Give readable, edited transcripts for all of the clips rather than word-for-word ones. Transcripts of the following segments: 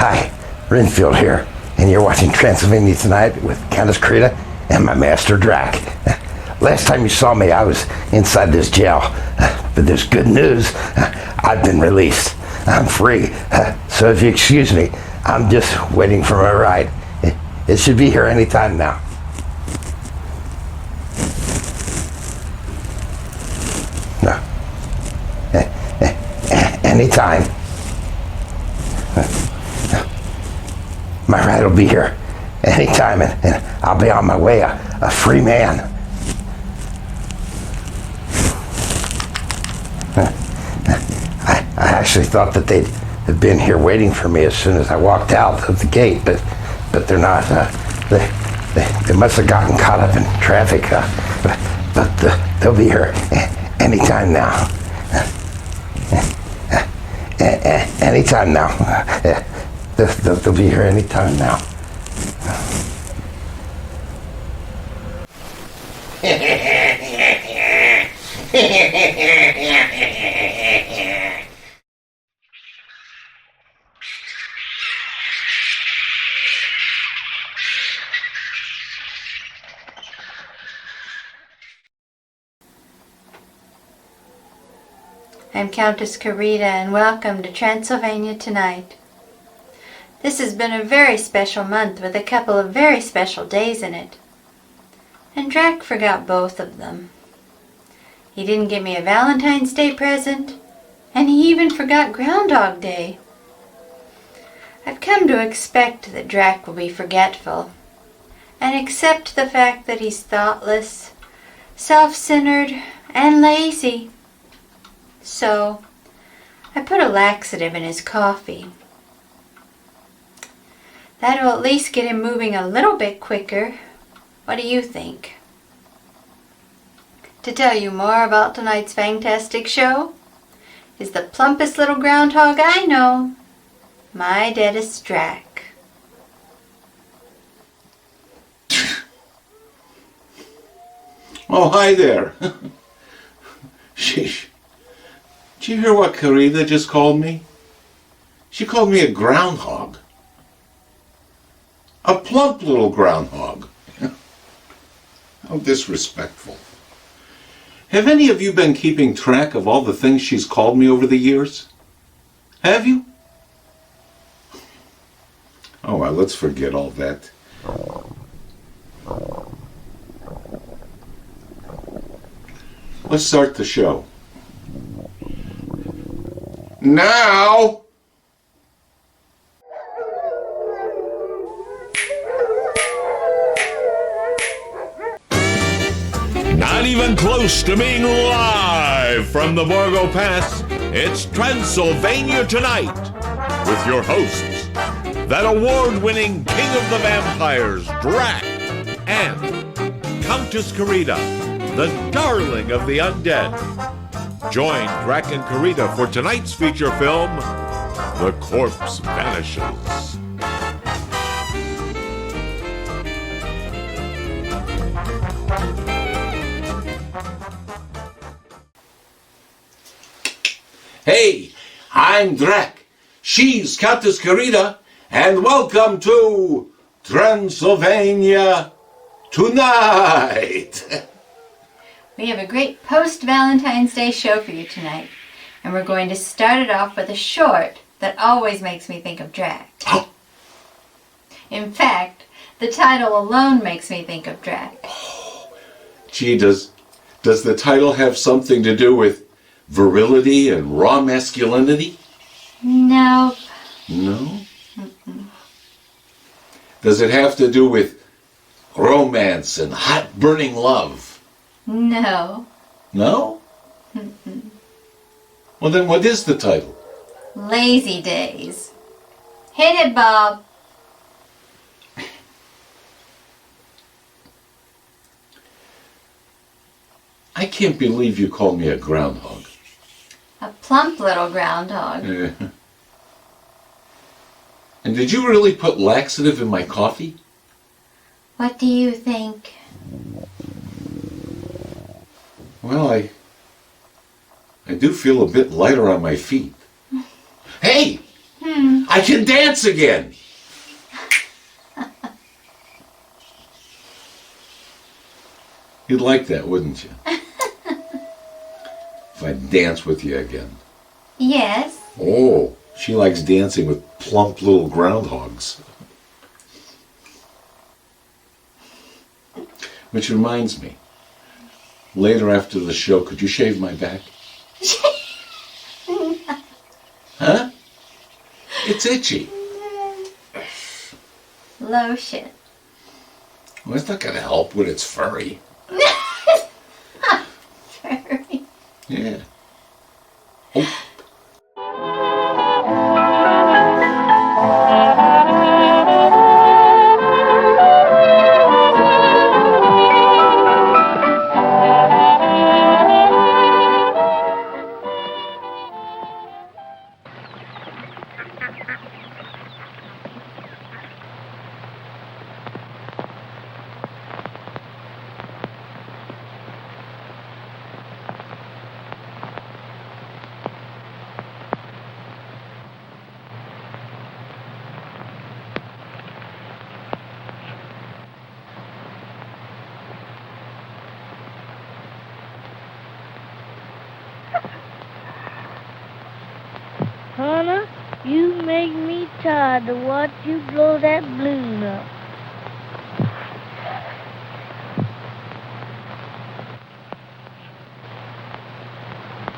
Hi, Renfield here, and you're watching Transylvania Tonight with Countess Krita and my master Drac. Last time you saw me, I was inside this jail, but there's good news. I've been released. I'm free, so if you excuse me, I'm just waiting for my ride. It should be here any time now. No. Anytime. My ride will be here anytime, and I'll be on my way, a free man. I actually thought that they'd have been here waiting for me as soon as I walked out of the gate, but they're not. They must have gotten caught up in traffic, but they'll be here anytime now. Anytime now. They'll be here anytime now. I'm Countess Krita, and welcome to Transylvania Tonight. This has been a very special month with a couple of very special days in it. And Drac forgot both of them. He didn't give me a Valentine's Day present, and he even forgot Groundhog Day. I've come to expect that Drac will be forgetful, and accept the fact that he's thoughtless, self-centered, and lazy. So, I put a laxative in his coffee. That'll at least get him moving a little bit quicker. What do you think? To tell you more about tonight's fantastic show is the plumpest little groundhog I know, my deadest Drac. Oh, hi there. Sheesh. Did you hear what Krita just called me? She called me a groundhog. A plump little groundhog. How disrespectful. Have any of you been keeping track of all the things she's called me over the years? Have you? Oh, well, let's forget all that. Let's start the show. Now! Not even close to being live from the Borgo Pass, it's Transylvania Tonight with your hosts, that award-winning King of the Vampires, Drac, and Countess Krita, the darling of the undead. Join Drac and Krita for tonight's feature film, The Corpse Vanishes. Hey, I'm Drac. She's Countess Krita, and welcome to Transylvania Tonight. We have a great post-Valentine's Day show for you tonight, and we're going to start it off with a short that always makes me think of Drac. In fact, the title alone makes me think of Drac. Gee, does the title have something to do with virility and raw masculinity? No. No? Mm-mm. Does it have to do with romance and hot burning love? No. No? Mm-mm. Well, then what is the title? Lazy Days. Hit it, Bob. I can't believe you called me a groundhog. A plump little groundhog. And did you really put laxative in my coffee? What do you think? Well, I do feel a bit lighter on my feet. Hey! I can dance again. You'd like that, wouldn't you? If I dance with you again. Yes. Oh, she likes dancing with plump little groundhogs. Which reminds me, later after the show, could you shave my back? Huh? It's itchy. Lotion. Well, it's not going to help when it's furry. Furry. Yeah. Oh. Hannah, you make me tired to watch you blow that balloon up.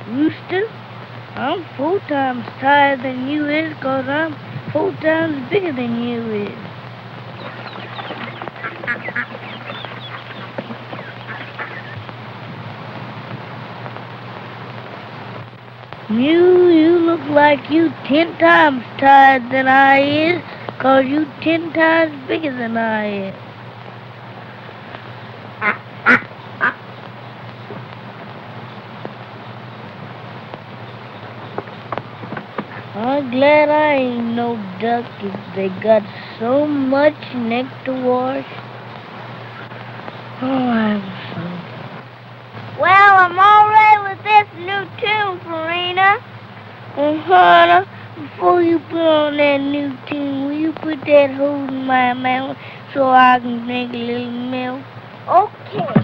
Rooster, I'm 4 times tired than you is 'cause I'm 4 times bigger than you is. You look like you 10 times tired than I is 'cause you 10 times bigger than I is. I'm glad I ain't no duck if they got so much neck to wash. Oh, I'm so... Well, I'm all right with this new tune, Farina. And Hannah, before you put on that new tune, will you put that hose in my mouth so I can drink a little milk? Okay.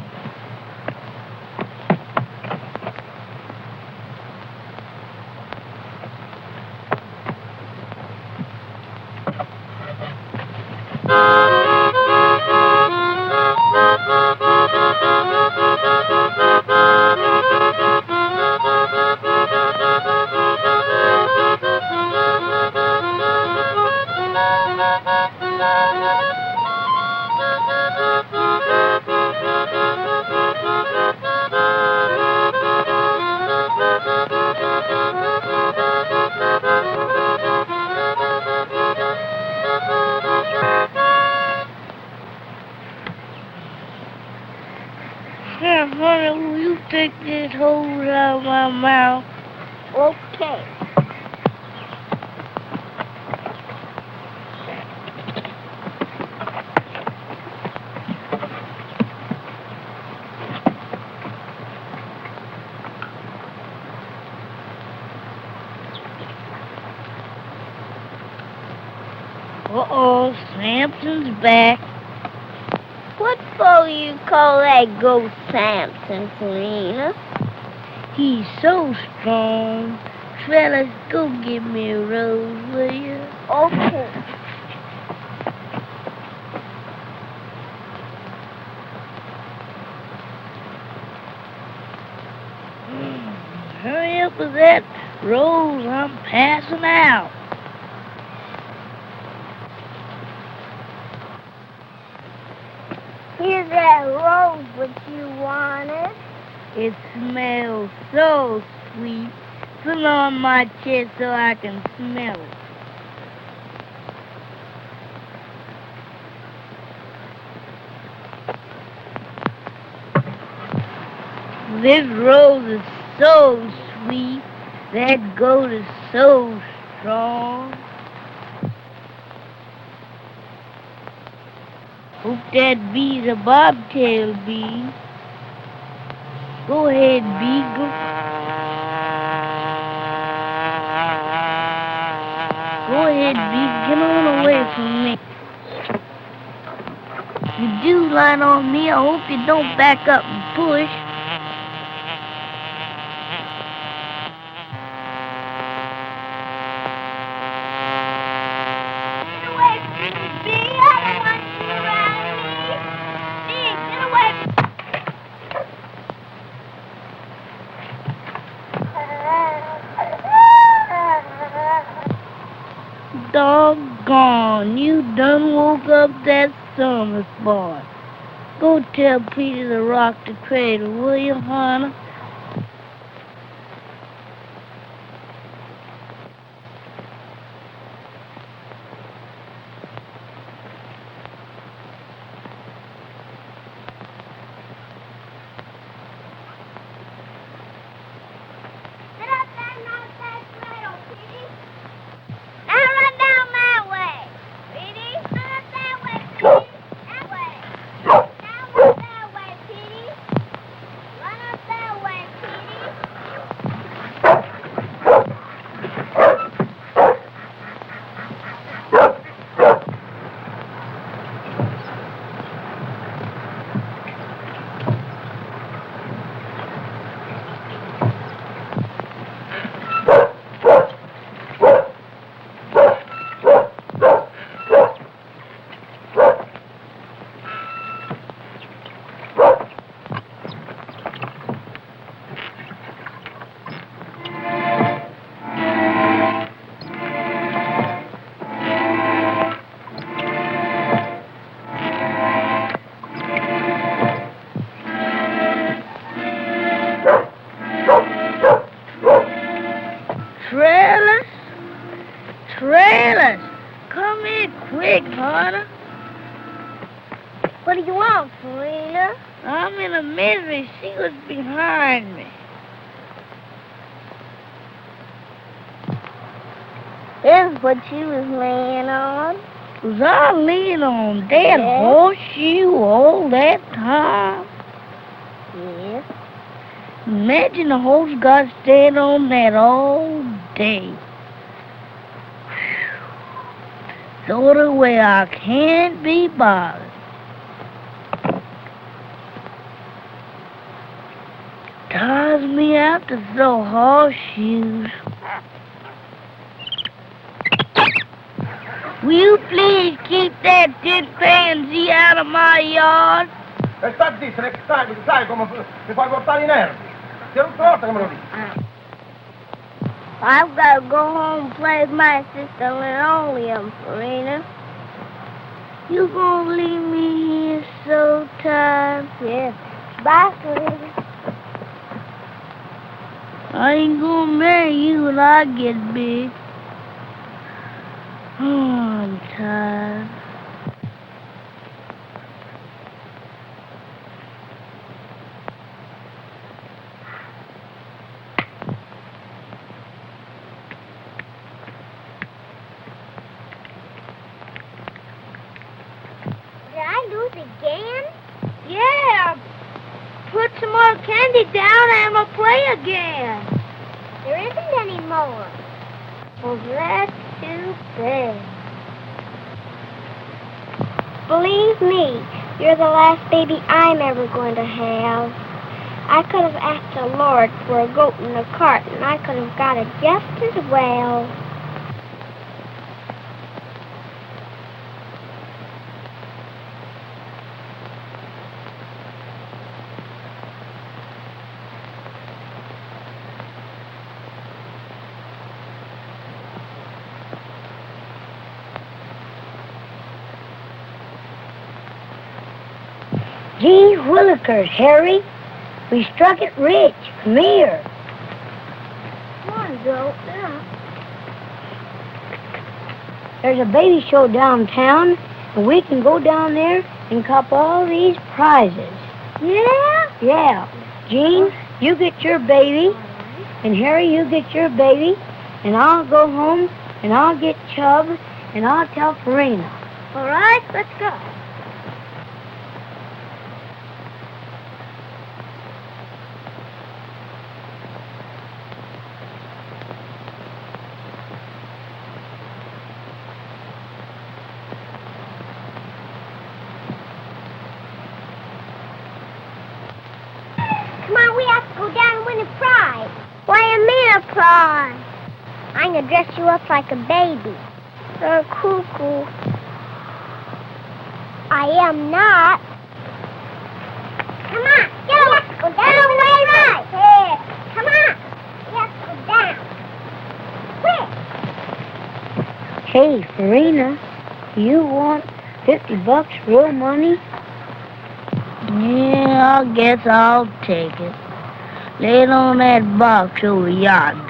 Here, honey, will you take this hose out of my mouth? Okay. Uh-oh, Samson's back. What for you call that ghost Samson, Farina? He's so strong. Fellas, go give me a rose, will you? Okay. Hurry up with that rose, I'm passing out. Here's that rose what you wanted. It smells so sweet. Put it on my chest so I can smell it. This rose is so sweet. That goat is so strong. Hope that bee's a bobtail bee. Go ahead, bee. Go ahead, Beat. Get on away from me. If you do line on me, I hope you don't back up and push. Get away from me, Bee. I don't want you around me. Bee, get away. Doggone, you done woke up that Summers boy. Go tell Peter to rock the cradle, will you, honey? Get up there and rock that cradle, Petey. Now run down that way, Petey. Run up that way, Petey. That way. Down that way, Petey. Run up that way, Petey. Trailers, come here quick, honey. What do you want, Serena? I'm in a misery. She was behind me. Here's what you was laying on. Was I laying on that horseshoe all that time? Yes. Imagine the horse got staying on that all day. Sort of way I can't be bothered. Tires me out to throw horseshoes. Will you please keep that chimpanzee out of my yard? E sta zitto, sai come mi fai portare i nervi. C'è l'ultima volta che me lo dici. I've got to go home and play with my sister Linoleum, Serena. You gonna leave me here so tired? Yeah. Bye, Serena. I ain't gonna marry you when I get big. Oh, I'm tired. Did I lose again? Yeah. Put some more candy down and we'll play again. There isn't any more. Well, that's too bad. Believe me, you're the last baby I'm ever going to have. I could have asked the Lord for a goat in a cart, and I could have got it just as well. Gee willikers, Harry. We struck it rich. Come here. Come on, Joe. Yeah. There's a baby show downtown, and we can go down there and cop all these prizes. Yeah? Yeah. Jean, you get your baby, and Harry, you get your baby, and I'll go home, and I'll get Chubb, and I'll tell Farina. All right, let's go. Santa Claus. I'm gonna dress you up like a baby. You're cuckoo. I am not. Come on, go. Go down the way right. Here. Come on. Yes, go down. Quick. Hey, Farina, you want $50 real money? Yeah, I guess I'll take it. Lay it on that box over yonder.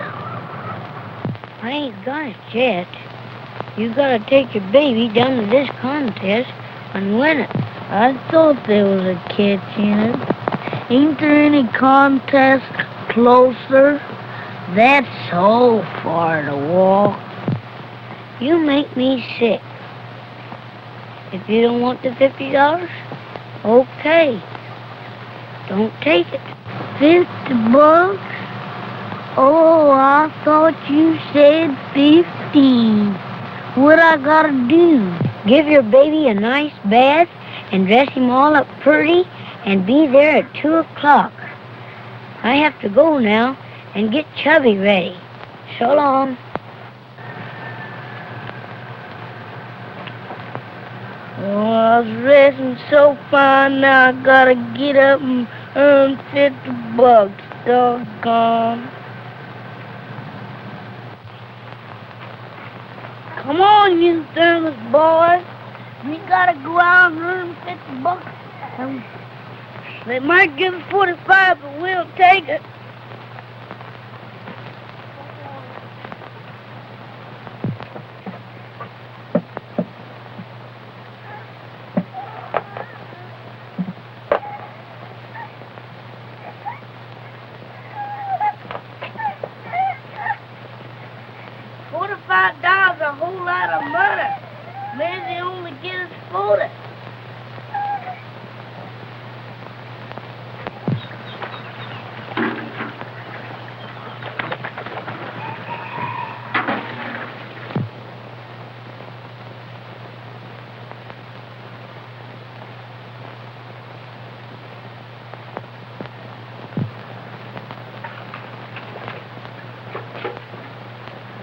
I ain't got it yet. You gotta take your baby down to this contest and win it. I thought there was a catch in it. Ain't there any contest closer? That's so far to walk. You make me sick. If you don't want the $50, okay. Don't take it. $50? Oh, I thought you said 15. What I gotta do? Give your baby a nice bath and dress him all up pretty and be there at 2 o'clock. I have to go now and get Chubby ready. So long. Oh, I was resting so fine, now I gotta get up and earn $50. Doggone. Come on, you thermos boys. We gotta go out and earn $50. They might give us 45, but we'll take it. $45 a whole lot of money. Maybe they only get us 40.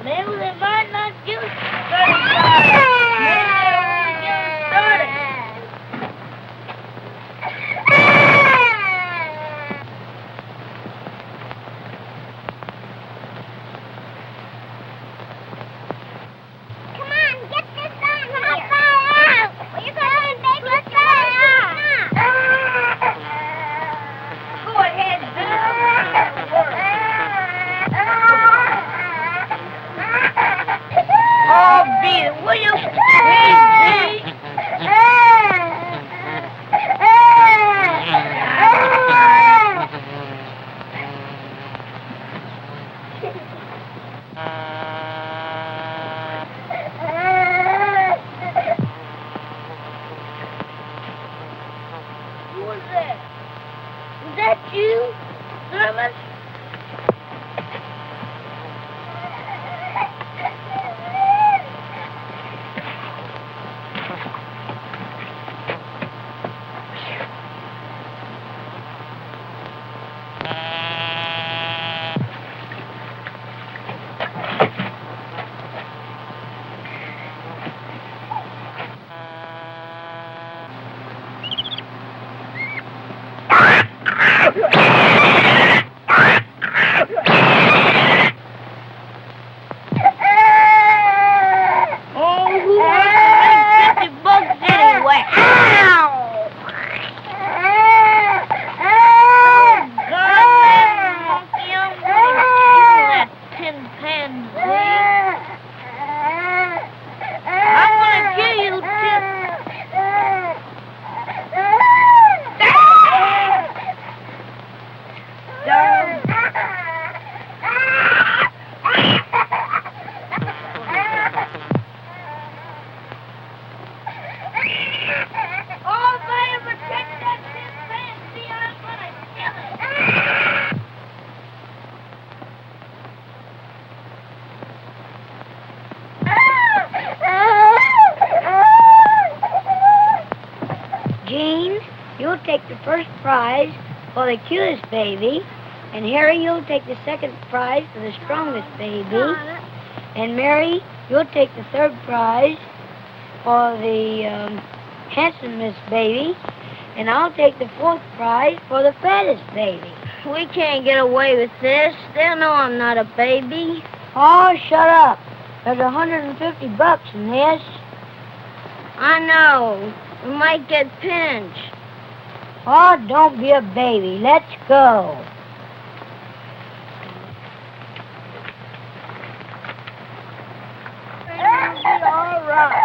Maybe they might not give us 35. Maybe they only give us 30. Come on, get this on here. How far out? Well, you're going, baby. Let's go. Go ahead, Oh, beat it, will you? Please, Who was that? Was that you, Thermos? Oh, who wants to make $50 anyway? Ow! Goddamn monkey, I'm gonna kill that tin pan thing. I'm gonna kill you, Tin. Oh, man, protect that tin pan. See, I'm gonna kill it. Jean, you'll take the first prize for the cutest baby, And Harry, you'll take the second prize for the strongest baby. And Mary, you'll take the third prize for the handsomest baby. And I'll take the fourth prize for the fattest baby. We can't get away with this. They'll know I'm not a baby. Oh, shut up. There's $150 in this. I know. We might get pinched. Oh, don't be a baby. Let's go. All right.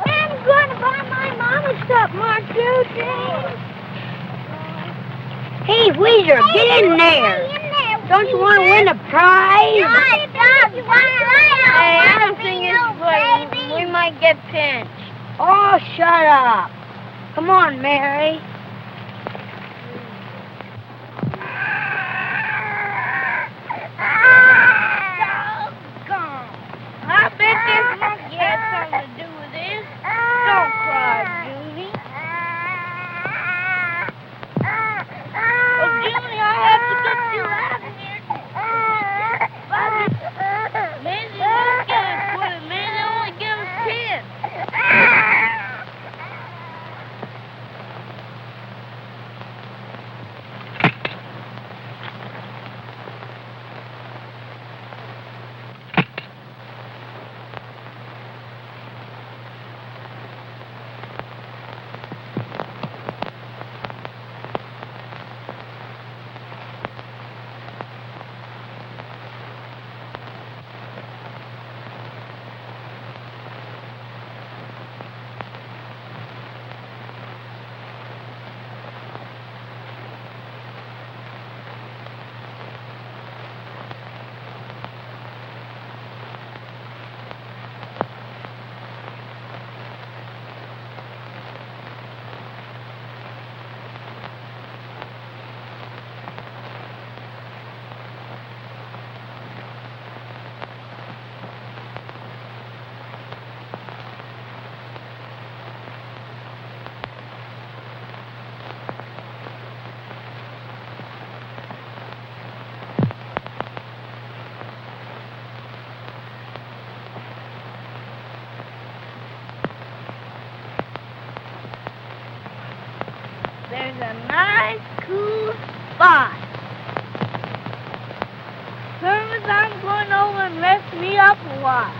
I'm going to buy my mama stuff, Mark Juicy. Hey, Weezer, get in there. Don't you want to win a prize? Hey, I don't think it's funny. We might get pinched. Oh, shut up. Come on, Mary. I bet this monkey had something to do with this. Don't cry, Judy. Oh, Judy, I have to get you out of here. Maybe they won't get us put it. Maybe they only give us 10. There's a nice, cool spot. Hermes, I'm going over and rest me up a while.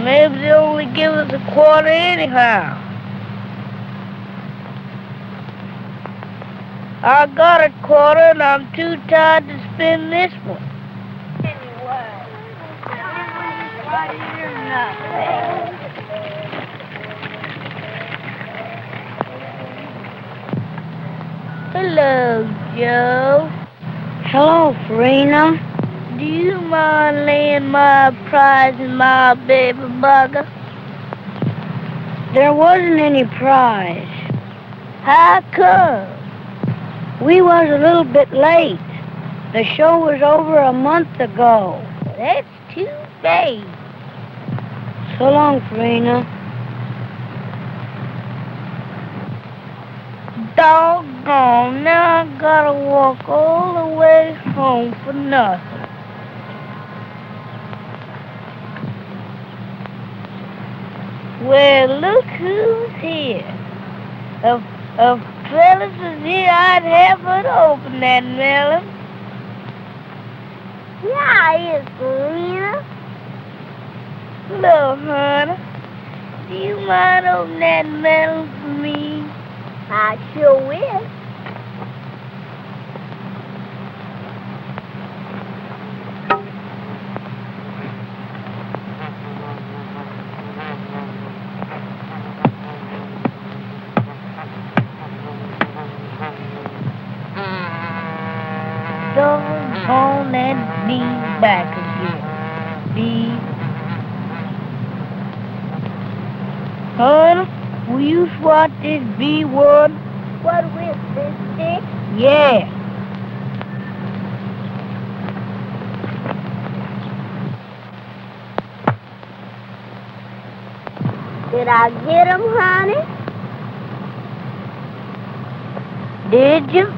Maybe they'll only give us a quarter anyhow. I got a quarter and I'm too tired to spend this one. Anyway, hello, Joe. Hello, Farina. Do you mind laying my prize in my baby bugger? There wasn't any prize. How come? We was a little bit late. The show was over a month ago. That's too bad. So long, Farina. Doggone, now I gotta walk all the way home for nothing. Well, look who's here. If Phyllis was here, I'd have her to open that melon. Yeah, it's Lena. Hello, honey. Do you mind opening that melon for me? I sure will. Doggone that bee back again. Bee. Hon, will you swat this B word? What with this stick? Yeah. Did I get him, honey? Did you?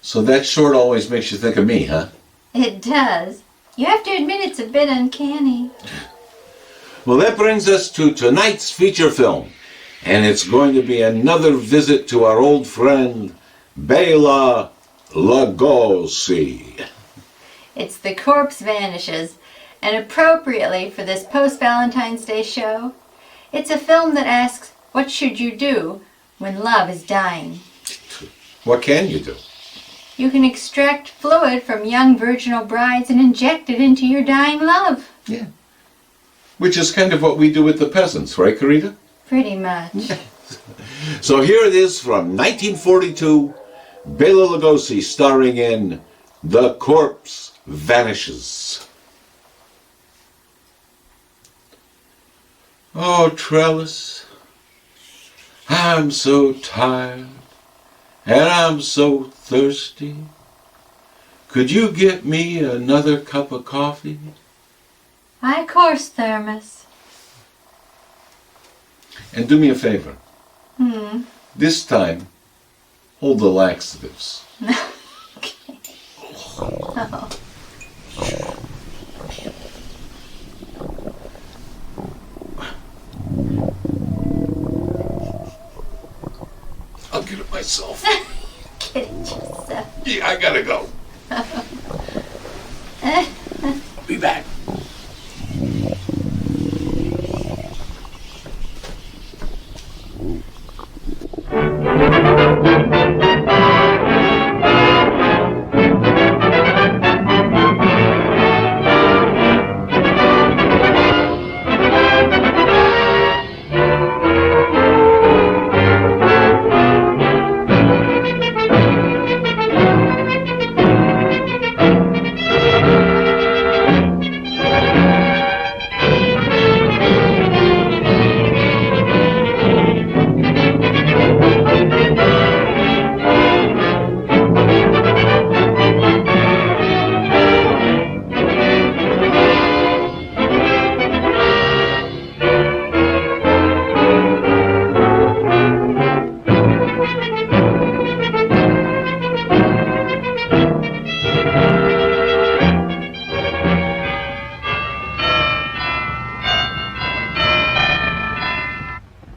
So that short always makes you think of me, huh? It does. You have to admit it's a bit uncanny. Well, that brings us to tonight's feature film. And it's going to be another visit to our old friend, Bela Lugosi. It's The Corpse Vanishes, and appropriately for this post-Valentine's Day show, it's a film that asks, what should you do when love is dying? What can you do? You can extract fluid from young virginal brides and inject it into your dying love. Yeah. Which is kind of what we do with the peasants, right, Carita? Pretty much. So here it is from 1942, Bela Lugosi starring in The Corpse Vanishes. Oh, Trellis, I'm so tired and I'm so thirsty. Could you get me another cup of coffee? Of course, Thermos. And do me a favor. This time, hold the laxatives. Okay. Oh. I'll get it myself. Get it yourself. Yeah, I gotta go. Be back.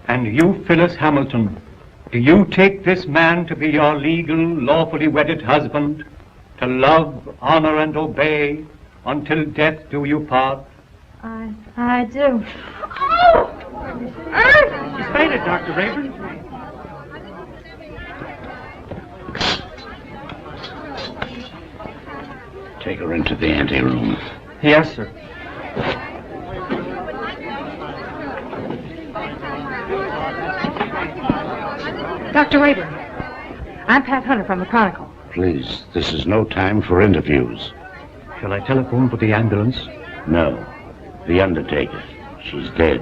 And you, Phyllis Hamilton, do you take this man to be your legal, lawfully wedded husband, to love, honor, and obey, until death do you part? I do. She's fainted, Dr. Rayburn. Take her into the anteroom. Yes, sir. Dr. Rayburn, I'm Pat Hunter from the Chronicle. Please, this is no time for interviews. Shall I telephone for the ambulance? No. The undertaker. She's dead.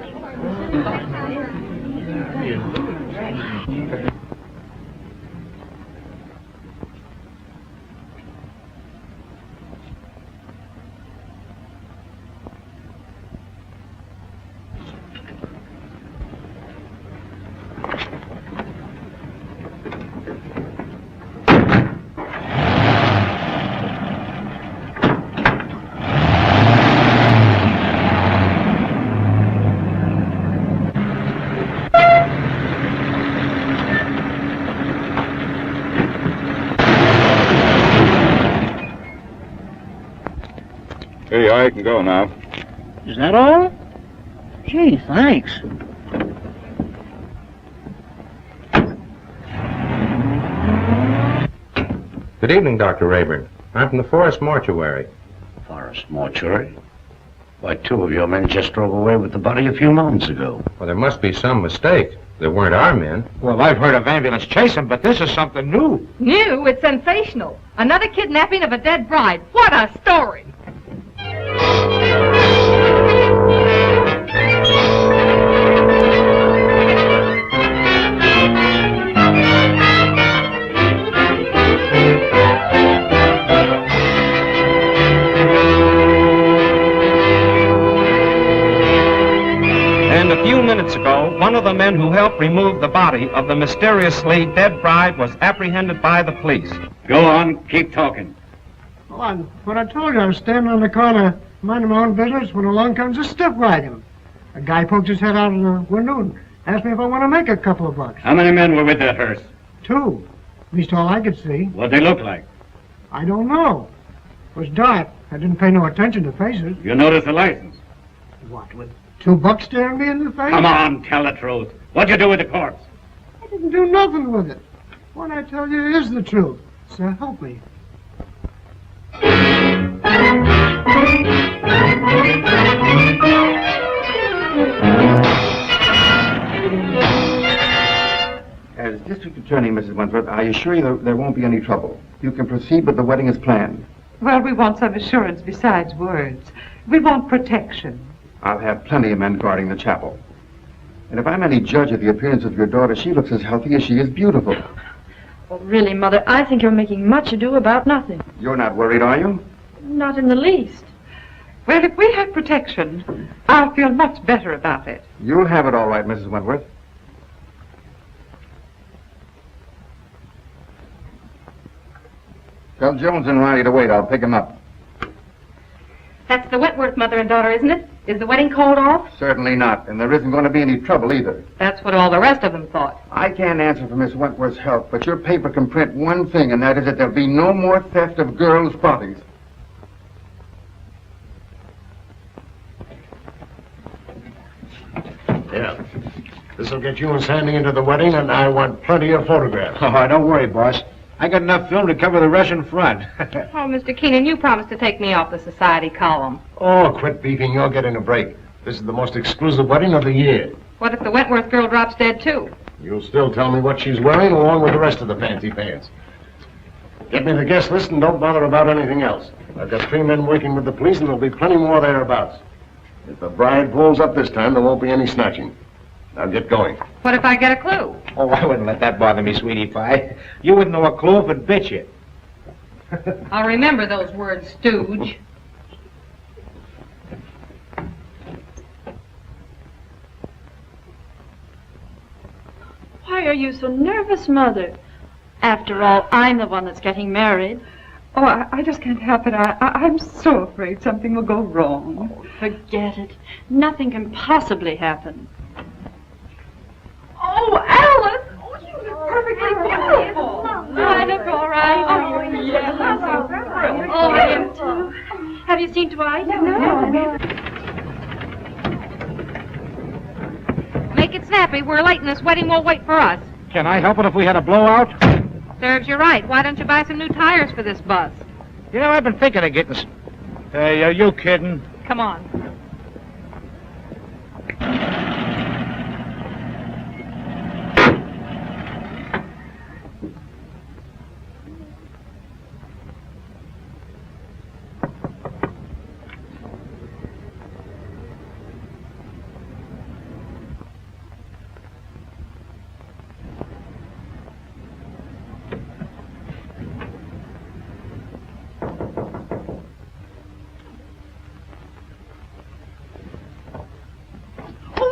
Hey, I can go now. Is that all? Gee, thanks. Good evening, Dr. Rayburn. I'm from the Forest Mortuary. Forest Mortuary? Why, 2 of your men just drove away with the body a few moments ago. Well, there must be some mistake. They weren't our men. Well, I've heard of ambulance chasing, but this is something new. New? It's sensational. Another kidnapping of a dead bride. What a story! And a few minutes ago, one of the men who helped remove the body of the mysteriously dead bride was apprehended by the police. Go on, keep talking. Well, what I told you, I was standing on the corner, minding my own business, when along comes a stiff riding. A guy poked his head out of the window and asked me if I want to make a couple of bucks. How many men were with that hearse? 2. At least all I could see. What'd they look like? I don't know. It was dark. I didn't pay no attention to faces. You noticed the license? What, with $2 staring me in the face? Come on, tell the truth. What'd you do with the corpse? I didn't do nothing with it. What I tell you is the truth. So help me. As District Attorney, Mrs. Wentworth, are you sure there won't be any trouble? You can proceed with the wedding as planned. Well, we want some assurance besides words. We want protection. I'll have plenty of men guarding the chapel. And if I'm any judge of the appearance of your daughter, she looks as healthy as she is beautiful. Well, really, Mother, I think you're making much ado about nothing. You're not worried, are you? Not in the least. Well, if we have protection, I'll feel much better about it. You'll have it all right, Mrs. Wentworth. Tell Jones and Riley to wait. I'll pick him up. That's the Wentworth mother and daughter, isn't it? Is the wedding called off? Certainly not, and there isn't going to be any trouble either. That's what all the rest of them thought. I can't answer for Miss Wentworth's health, but your paper can print one thing, and that is that there'll be no more theft of girls' bodies. Yeah. This'll get you and Sandy into the wedding, and I want plenty of photographs. Oh, don't worry, boss. I got enough film to cover the Russian front. Oh, Mr. Keenan, you promised to take me off the society column. Oh, quit beefing. You're getting a break. This is the most exclusive wedding of the year. What if the Wentworth girl drops dead, too? You'll still tell me what she's wearing, along with the rest of the fancy pants. Get me the guest list and don't bother about anything else. I've got 3 men working with the police, and there'll be plenty more thereabouts. If the bride pulls up this time, there won't be any snatching. Now get going. What if I get a clue? Oh, I wouldn't let that bother me, sweetie pie. You wouldn't know a clue if it bit you. I'll remember those words, stooge. Why are you so nervous, Mother? After all, I'm the one that's getting married. Oh, I just can't help it. I'm so afraid something will go wrong. Oh, forget it. Nothing can possibly happen. Oh, Alice! Oh, you look perfectly beautiful. I look all right. Oh, yes. Oh, I am too. Have you seen Dwight? No. Make it snappy. We're late and this wedding won't wait for us. Can I help it if we had a blowout? Serves you right. Why don't you buy some new tires for this bus? You know, I've been thinking of getting... Hey, are you kidding? Come on.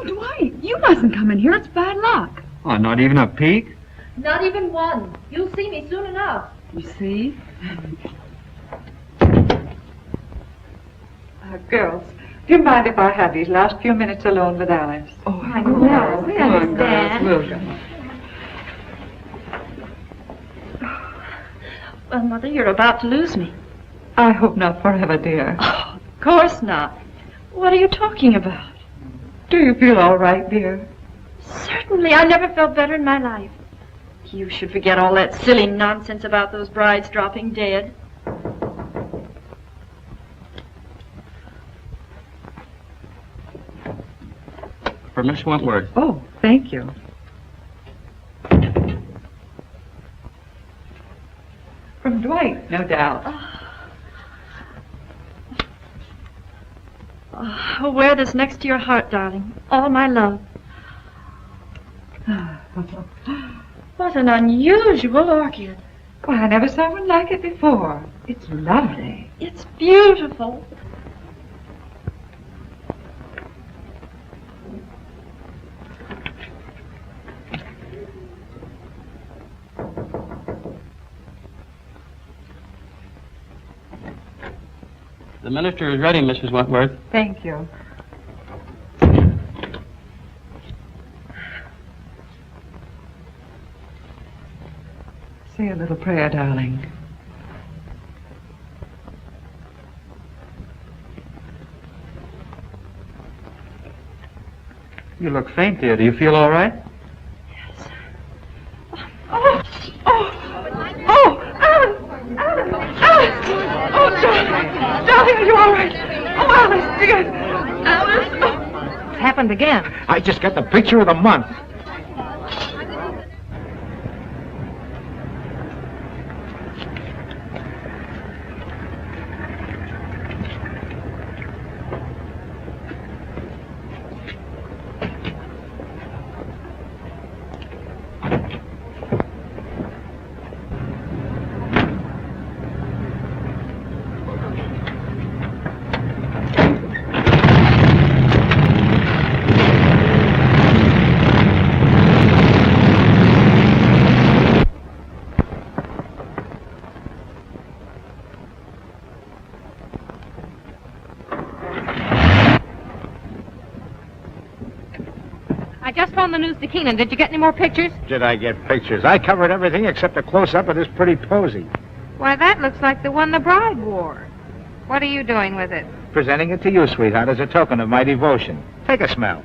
Dwight, you mustn't come in here. It's bad luck. Oh, not even a peek? Not even one. You'll see me soon enough. You see? Girls, do you mind if I have these last few minutes alone with Alice? Oh, I know. We understand. Well, Mother, you're about to lose me. I hope not forever, dear. Oh, of course not. What are you talking about? Do you feel all right, dear? Certainly. I never felt better in my life. You should forget all that silly nonsense about those brides dropping dead. for Miss Wentworth. Oh, thank you. From Dwight, no doubt. Oh, wear this next to your heart, darling. All my love. What an unusual orchid. Well, I never saw one like it before. It's lovely. It's beautiful. The minister is ready, Mrs. Wentworth. Thank you. Say a little prayer, darling. You look faint, dear. Do you feel all right? Darling, are you all right? Oh, Alice, dear. Alice. Oh. It's happened again. I just got the picture of the month. I just phoned the news to Keenan. Did you get any more pictures? Did I get pictures? I covered everything except a close-up of this pretty posy. Why, that looks like the one the bride wore. What are you doing with it? Presenting it to you, sweetheart, as a token of my devotion. Take a smell.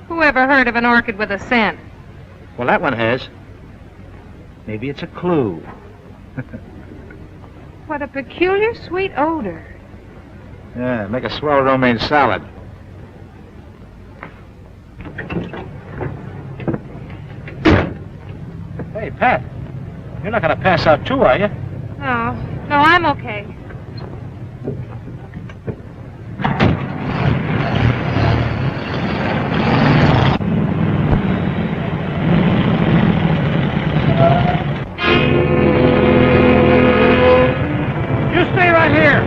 Who ever heard of an orchid with a scent? Well, that one has. Maybe it's a clue. What a peculiar sweet odor. Yeah, make a swell romaine salad. Hey, Pat, you're not going to pass out too, are you? No, I'm okay. You stay right here.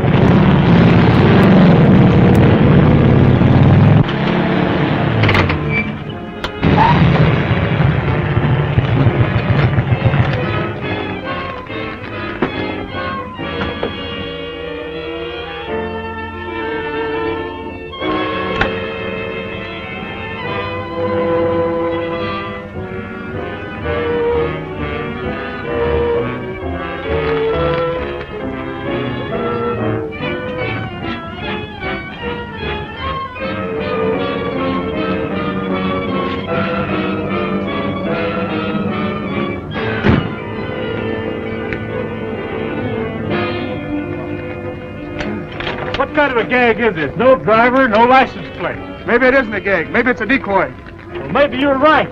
What kind of a gag is this? No driver, no license plate. Maybe it isn't a gag. Maybe it's a decoy. Well, maybe you're right.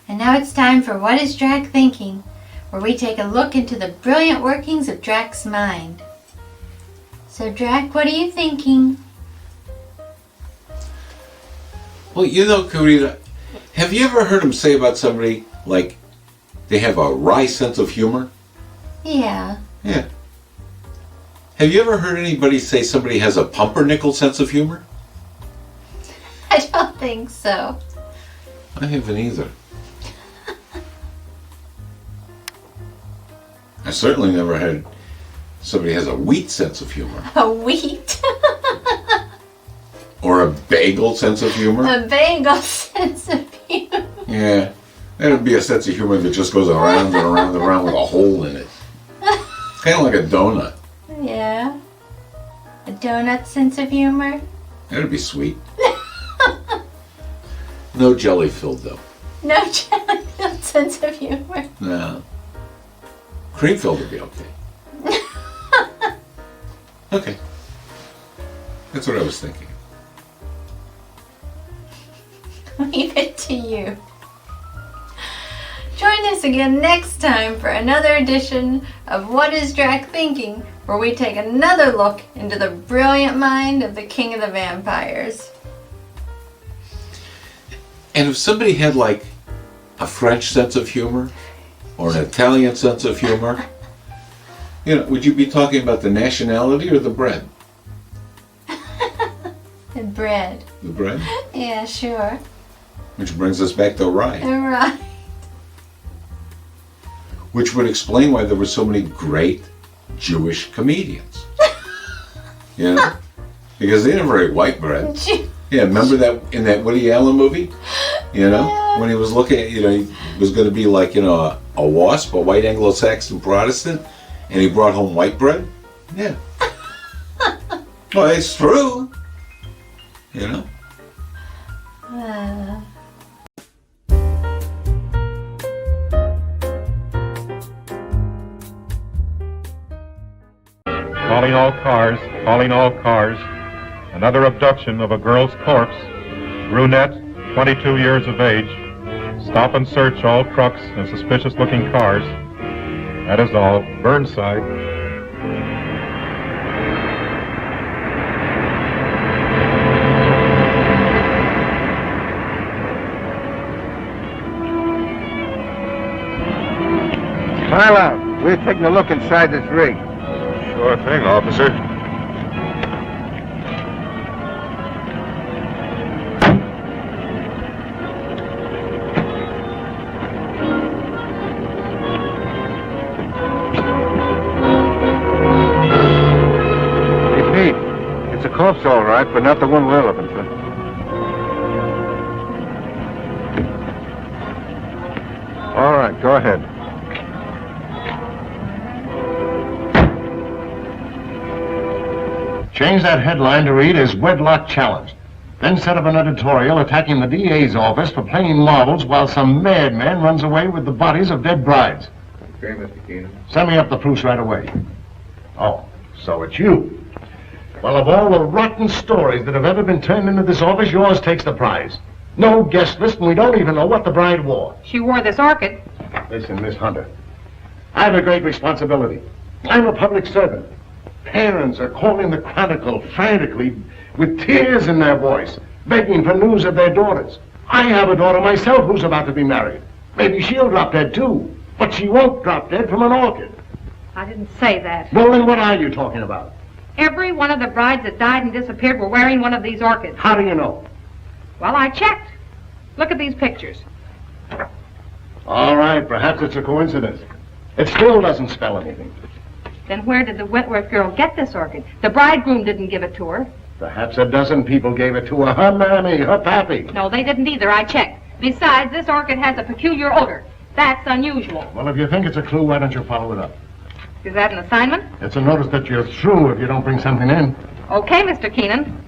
And now it's time for What is Drac Thinking, where we take a look into the brilliant workings of Drac's mind. So Drac, what are you thinking? Well, you know, Karina, have you ever heard him say about somebody, like, they have a wry sense of humor? Yeah. Yeah. Have you ever heard anybody say somebody has a pumpernickel sense of humor? I don't think so. I haven't either. I certainly never had somebody has a wheat sense of humor. A wheat? Or a bagel sense of humor. A bagel sense of humor. Yeah. That would be a sense of humor that just goes around and around and around with a hole in it. Kind of like a donut. Yeah. donut sense of humor? That'd be sweet. No jelly filled though. No jelly-filled sense of humor. No. Cream filled would be okay. Okay. That's what I was thinking. Leave it to you. Join us again next time for another edition of What is Drac Thinking, where we take another look into the brilliant mind of the King of the Vampires. And if somebody had like a French sense of humor or an Italian sense of humor, you know, would you be talking about the nationality or the bread? The bread. The bread? Yeah, sure. Which brings us back to rye. Alright. Which would explain why there were so many great Jewish comedians. You know? Because they never ate white bread. Yeah, remember that in that Woody Allen movie? You know? Yeah. When he was looking at, you know, he was going to be like, you know, a WASP, a white Anglo-Saxon Protestant, and he brought home white bread? Yeah. Well, it's true. You know? Calling all cars, calling all cars. Another abduction of a girl's corpse. Brunette, 22 years of age. Stop and search all trucks and suspicious-looking cars. That is all. Burnside. Smile out. We're taking a look inside this rig. Sure thing, officer. It's a corpse, all right, but not the one we're looking for. All right, go ahead. Change that headline to read as Wedlock Challenged. Then set up an editorial attacking the DA's office for playing marbles while some madman runs away with the bodies of dead brides. Okay, Mr. Keenan. Send me up the proofs right away. Oh, so it's you. Well, of all the rotten stories that have ever been turned into this office, yours takes the prize. No guest list, and we don't even know what the bride wore. She wore this orchid. Listen, Miss Hunter, I have a great responsibility. I'm a public servant. Parents are calling the Chronicle frantically with tears in their voice, begging for news of their daughters. I have a daughter myself who's about to be married. Maybe she'll drop dead too, but she won't drop dead from an orchid. I didn't say that. Well, then what are you talking about? Every one of the brides that died and disappeared were wearing one of these orchids. How do you know? Well, I checked. Look at these pictures. All right, perhaps it's a coincidence. It still doesn't spell anything. Then where did the Wentworth girl get this orchid? The bridegroom didn't give it to her. Perhaps a dozen people gave it to her. Her mammy, her pappy. No, they didn't either. I checked. Besides, this orchid has a peculiar odor. That's unusual. Well, if you think it's a clue, why don't you follow it up? Is that an assignment? It's a notice that you're through if you don't bring something in. Okay, Mr. Keenan.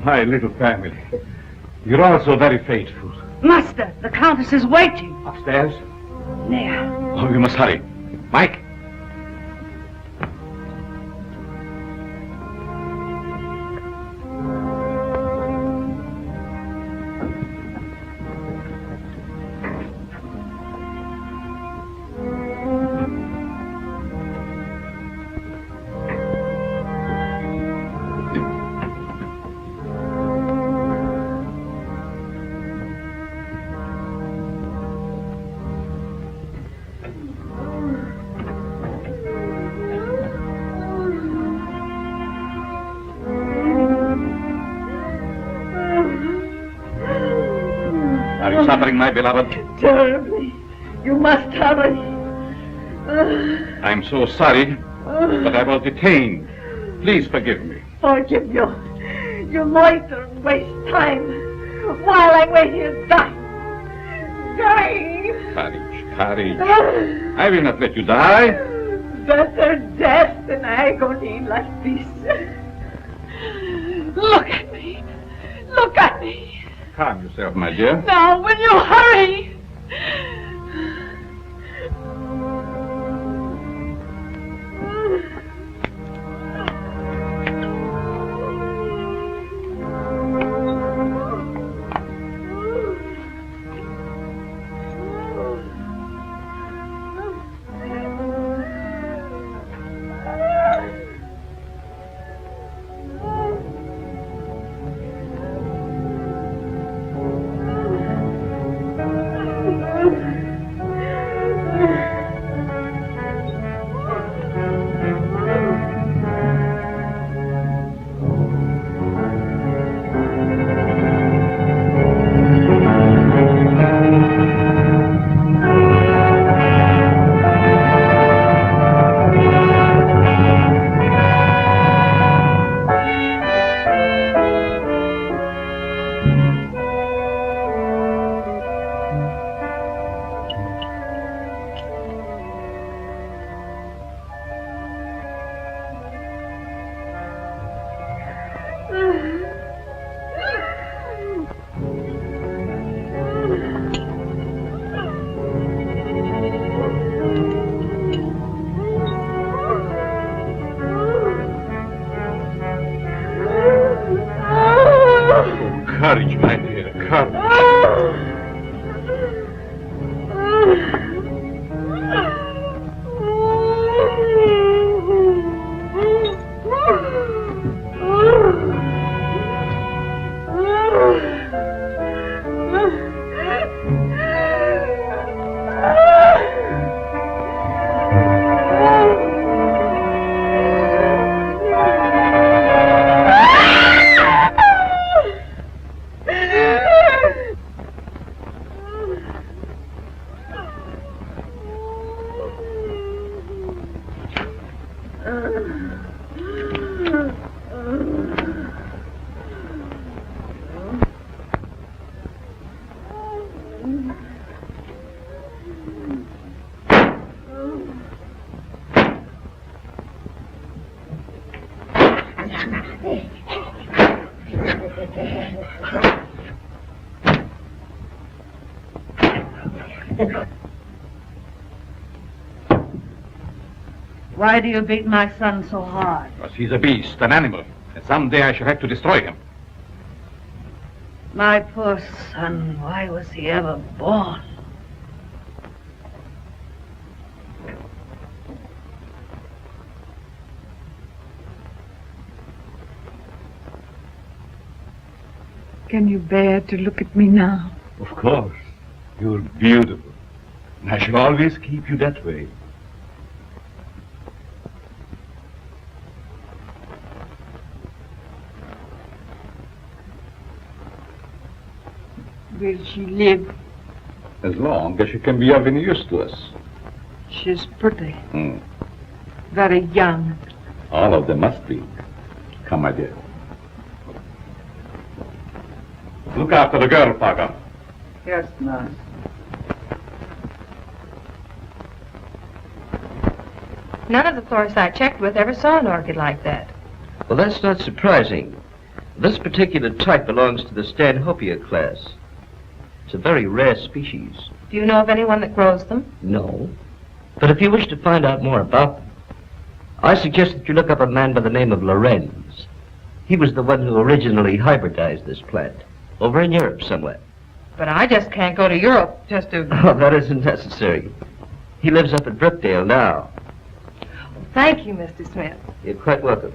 My little family. You're all so very faithful. Master, the Countess is waiting. Upstairs? There. Oh, we must hurry. Mike? suffering, my beloved? Terribly. You must hurry. I'm so sorry, but I was detained. Please forgive me. Forgive you. You loiter and waste time while I wait here dying. Dying. Courage. I will not let you die. Better death than agony like this. Look at me. Look at me. Calm yourself, my dear. Now, will you hurry? Courage, my dear, courage. Why do you beat my son so hard? Because he's a beast, an animal, and someday I shall have to destroy him. My poor son, why was he ever born? Can you bear to look at me now? Of course. You're beautiful. And I shall always keep you that way. Will she live? As long as she can be of any use to us. She's pretty. Very young. All of them must be. Come, my dear. Look after the girl, Parker. Yes, nurse. None of the florists I checked with ever saw an orchid like that. Well, that's not surprising. This particular type belongs to the Stanhopea class. It's a very rare species. Do you know of anyone that grows them? No. But if you wish to find out more about them, I suggest that you look up a man by the name of Lorenz. He was the one who originally hybridized this plant, over in Europe somewhere. But I just can't go to Europe just to... Oh, that isn't necessary. He lives up at Brookdale now. Thank you, Mr. Smith. You're quite welcome.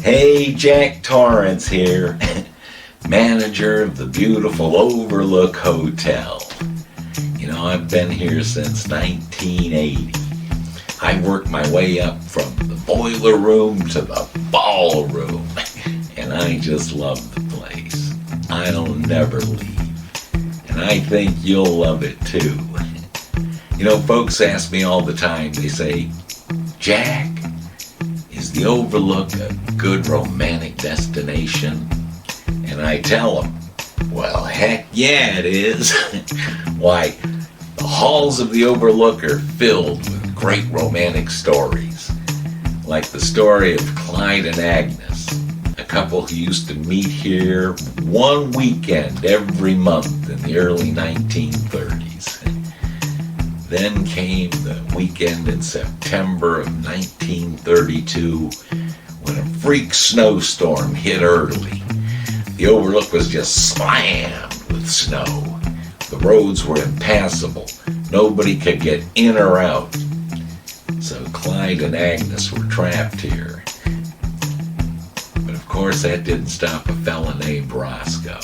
Hey, Jack Torrance here, manager of the beautiful Overlook Hotel. You know, I've been here since 1980. I worked my way up from the boiler room to the ballroom, and I just love the place. I'll never leave, and I think you'll love it too. You know, folks ask me all the time, they say, Jack, is the Overlook a good romantic destination? And I tell them, well, heck yeah, it is. Why, the halls of the Overlook are filled with great romantic stories, like the story of Clyde and Agnes, a couple who used to meet here one weekend every month in the early 1930s. Then came the weekend in September of 1932 when a freak snowstorm hit early. The Overlook was just slammed with snow. The roads were impassable. Nobody could get in or out. So Clyde and Agnes were trapped here. But of course that didn't stop a fella named Roscoe.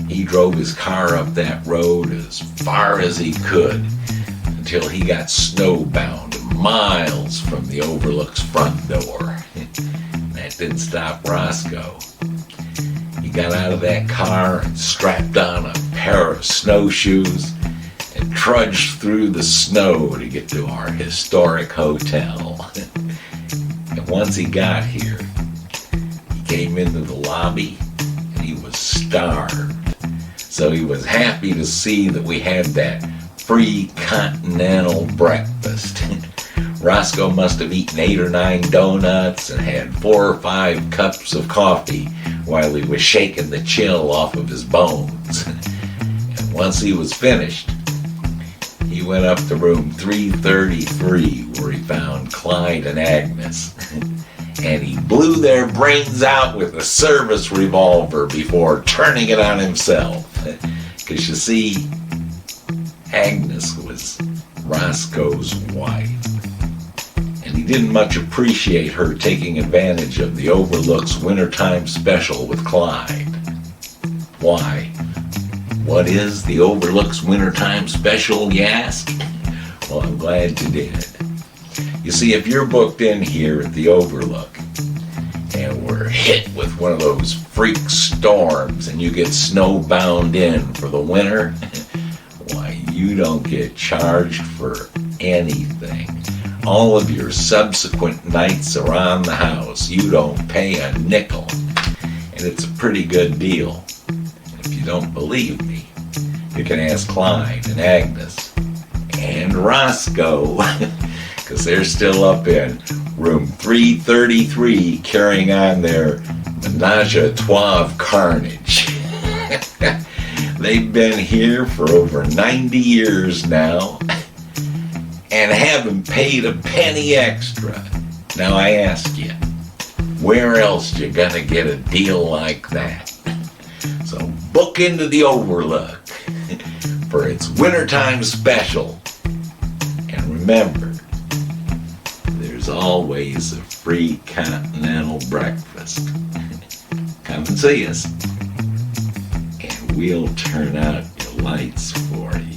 He drove his car up that road as far as he could until he got snowbound miles from the Overlook's front door. That didn't stop Roscoe. He got out of that car and strapped on a pair of snowshoes and trudged through the snow to get to our historic hotel. And once he got here, he came into the lobby and he was starved. So he was happy to see that we had that free continental breakfast. Roscoe must have eaten 8 or 9 donuts and had 4 or 5 cups of coffee while he was shaking the chill off of his bones. And once he was finished, he went up to room 333 where he found Clyde and Agnes. And he blew their brains out with a service revolver before turning it on himself. Because you see, Agnes was Roscoe's wife. And he didn't much appreciate her taking advantage of the Overlook's wintertime special with Clyde. Why? What is the Overlook's wintertime special, you ask? Well, I'm glad you did. You see, if you're booked in here at the Overlook and we're hit with one of those freak storms and you get snowbound in for the winter, why, you don't get charged for anything. All of your subsequent nights around the house, you don't pay a nickel. And it's a pretty good deal. And if you don't believe me, you can ask Clyde and Agnes and Roscoe, because they're still up in room 333 carrying on their menage a trois of carnage. They've been here for over 90 years now and haven't paid a penny extra. Now I ask you, where else you gonna get a deal like that? So book into the Overlook for its wintertime special. And remember, there's always a free continental breakfast. Come and see us, and we'll turn out your lights for you.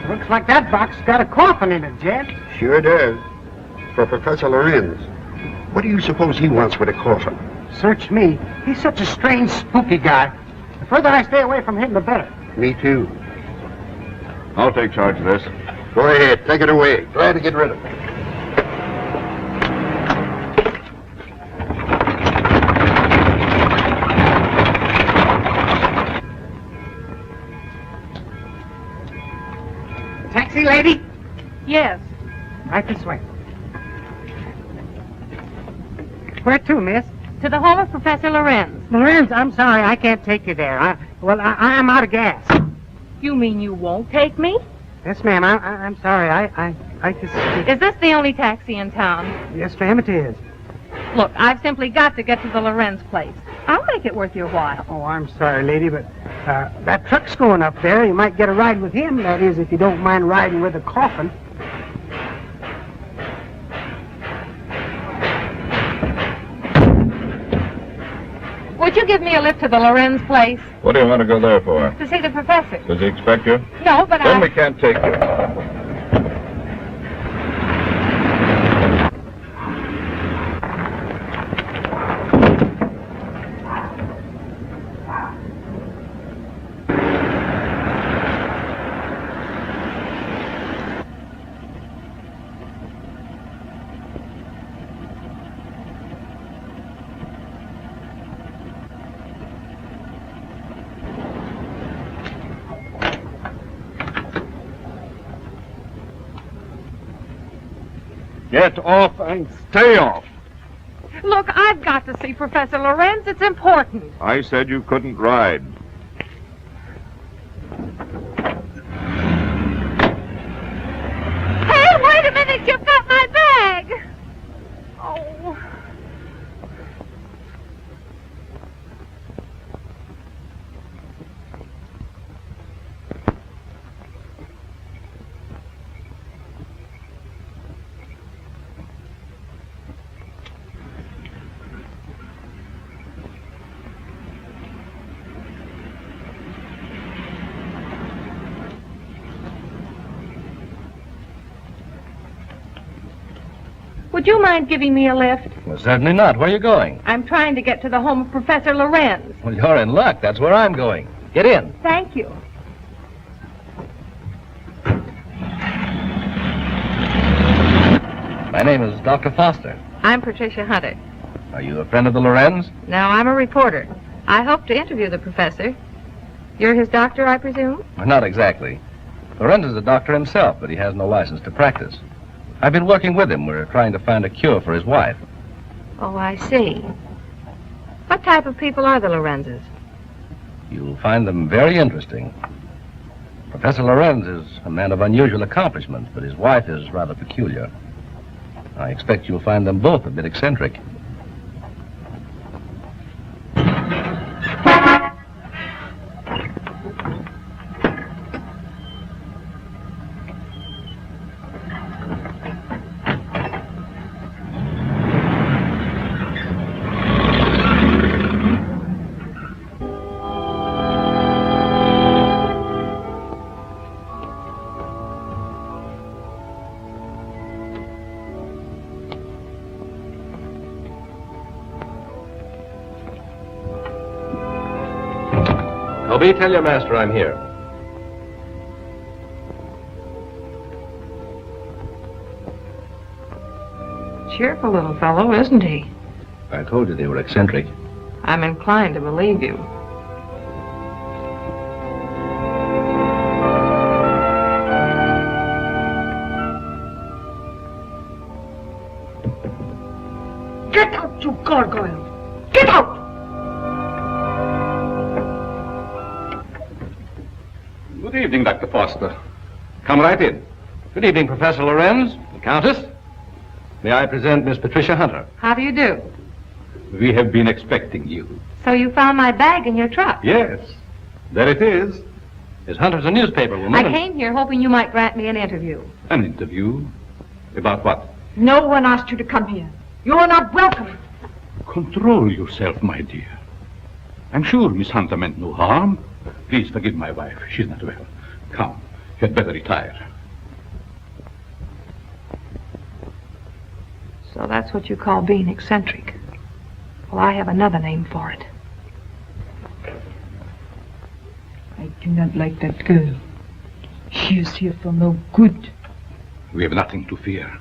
Looks like that box got a coffin in it, Jed. Sure does. For Professor Lorenz. What do you suppose he wants with a coffin? Search me. He's such a strange, spooky guy. The further I stay away from him, the better. Me too. I'll take charge of this. Go ahead, take it away. Glad to get rid of it. Taxi lady? Yes. Right this way. Where to, miss? To the home of Professor Lorenz. Lorenz, I'm sorry, I can't take you there. I'm out of gas. You mean you won't take me? Yes, ma'am. I'm sorry. I just... Is this the only taxi in town? Yes, ma'am, it is. Look, I've simply got to get to the Lorenz place. I'll make it worth your while. Oh, I'm sorry, lady, but that truck's going up there. You might get a ride with him. That is, if you don't mind riding with a coffin. you give me a lift to the Lorenz place What do you want to go there for? to see the professor? Does he expect you? No, but Then we can't take you. Get off and stay off. Look, I've got to see Professor Lorenz. It's important. I said you couldn't ride. Hey, wait a minute. You've got my bag. Oh. Would you mind giving me a lift? Well, certainly not. Where are you going? I'm trying to get to the home of Professor Lorenz. Well, you're in luck. That's where I'm going. Get in. Thank you. My name is Dr. Foster. I'm Patricia Hunter. Are you a friend of the Lorenz? No, I'm a reporter. I hope to interview the professor. You're his doctor, I presume? Well, not exactly. Lorenz is a doctor himself, but he has no license to practice. I've been working with him. We're trying to find a cure for his wife. Oh, I see. What type of people are the Lorenzes? You'll find them very interesting. Professor Lorenz is a man of unusual accomplishments, but his wife is rather peculiar. I expect you'll find them both a bit eccentric. Toby, tell your master I'm here. Cheerful little fellow, isn't he? I told you they were eccentric. I'm inclined to believe you. Get out, you gargoyle! Get out! Good evening, Dr. Foster. Come right in. Good evening, Professor Lorenz, the Countess. May I present Miss Patricia Hunter? How do you do? We have been expecting you. So you found my bag in your truck? Yes. There it is. Miss Hunter's a newspaper woman. I came here hoping you might grant me an interview. An interview? About what? No one asked you to come here. You are not welcome. Control yourself, my dear. I'm sure Miss Hunter meant no harm. Please forgive my wife. She's not well. Come, you had better retire. So that's what you call being eccentric. Well, I have another name for it. I do not like that girl. She is here for no good. We have nothing to fear.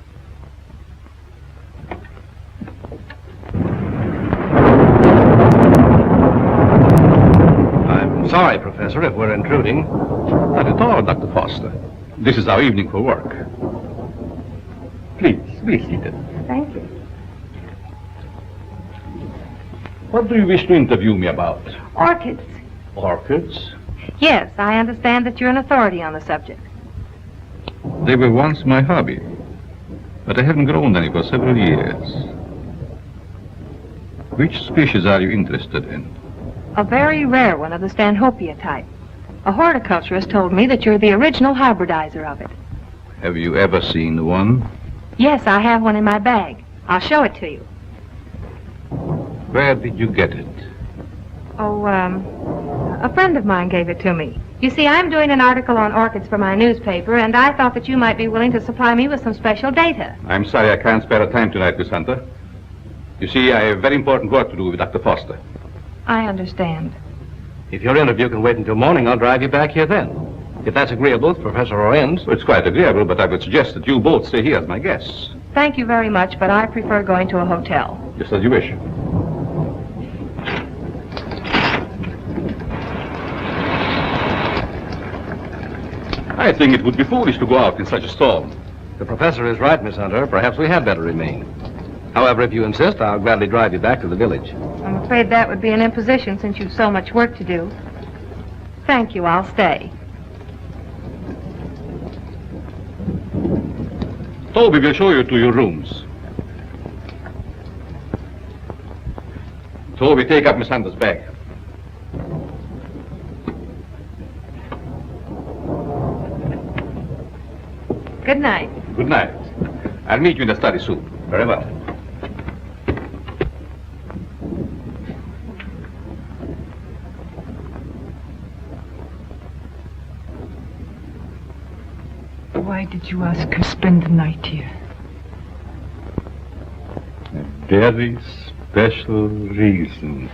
I'm sorry, Professor, if we're intruding. Not at all, Dr. Foster. This is our evening for work. Please, be seated. Thank you. What do you wish to interview me about? Orchids. Orchids? Yes, I understand that you're an authority on the subject. They were once my hobby, but I haven't grown any for several years. Which species are you interested in? A very rare one of the Stanhopea type. A horticulturist told me that you're the original hybridizer of it. Have you ever seen one? Yes, I have one in my bag. I'll show it to you. Where did you get it? Oh, a friend of mine gave it to me. You see, I'm doing an article on orchids for my newspaper, and I thought that you might be willing to supply me with some special data. I'm sorry I can't spare a time tonight, Miss Hunter. You see, I have very important work to do with Dr. Foster. I understand. If your interview can wait until morning, I'll drive you back here then. If that's agreeable with Professor Lorenz. Well, it's quite agreeable, but I would suggest that you both stay here as my guests. Thank you very much, but I prefer going to a hotel. Just as you wish. I think it would be foolish to go out in such a storm. The professor is right, Miss Hunter. Perhaps we had better remain. However, if you insist, I'll gladly drive you back to the village. I'm afraid that would be an imposition since you've so much work to do. Thank you, I'll stay. Toby will show you to your rooms. Toby, take up Miss Hunter's bag. Good night. Good night. I'll meet you in the study soon. Very well. Why did you ask her to spend the night here? A very special reason.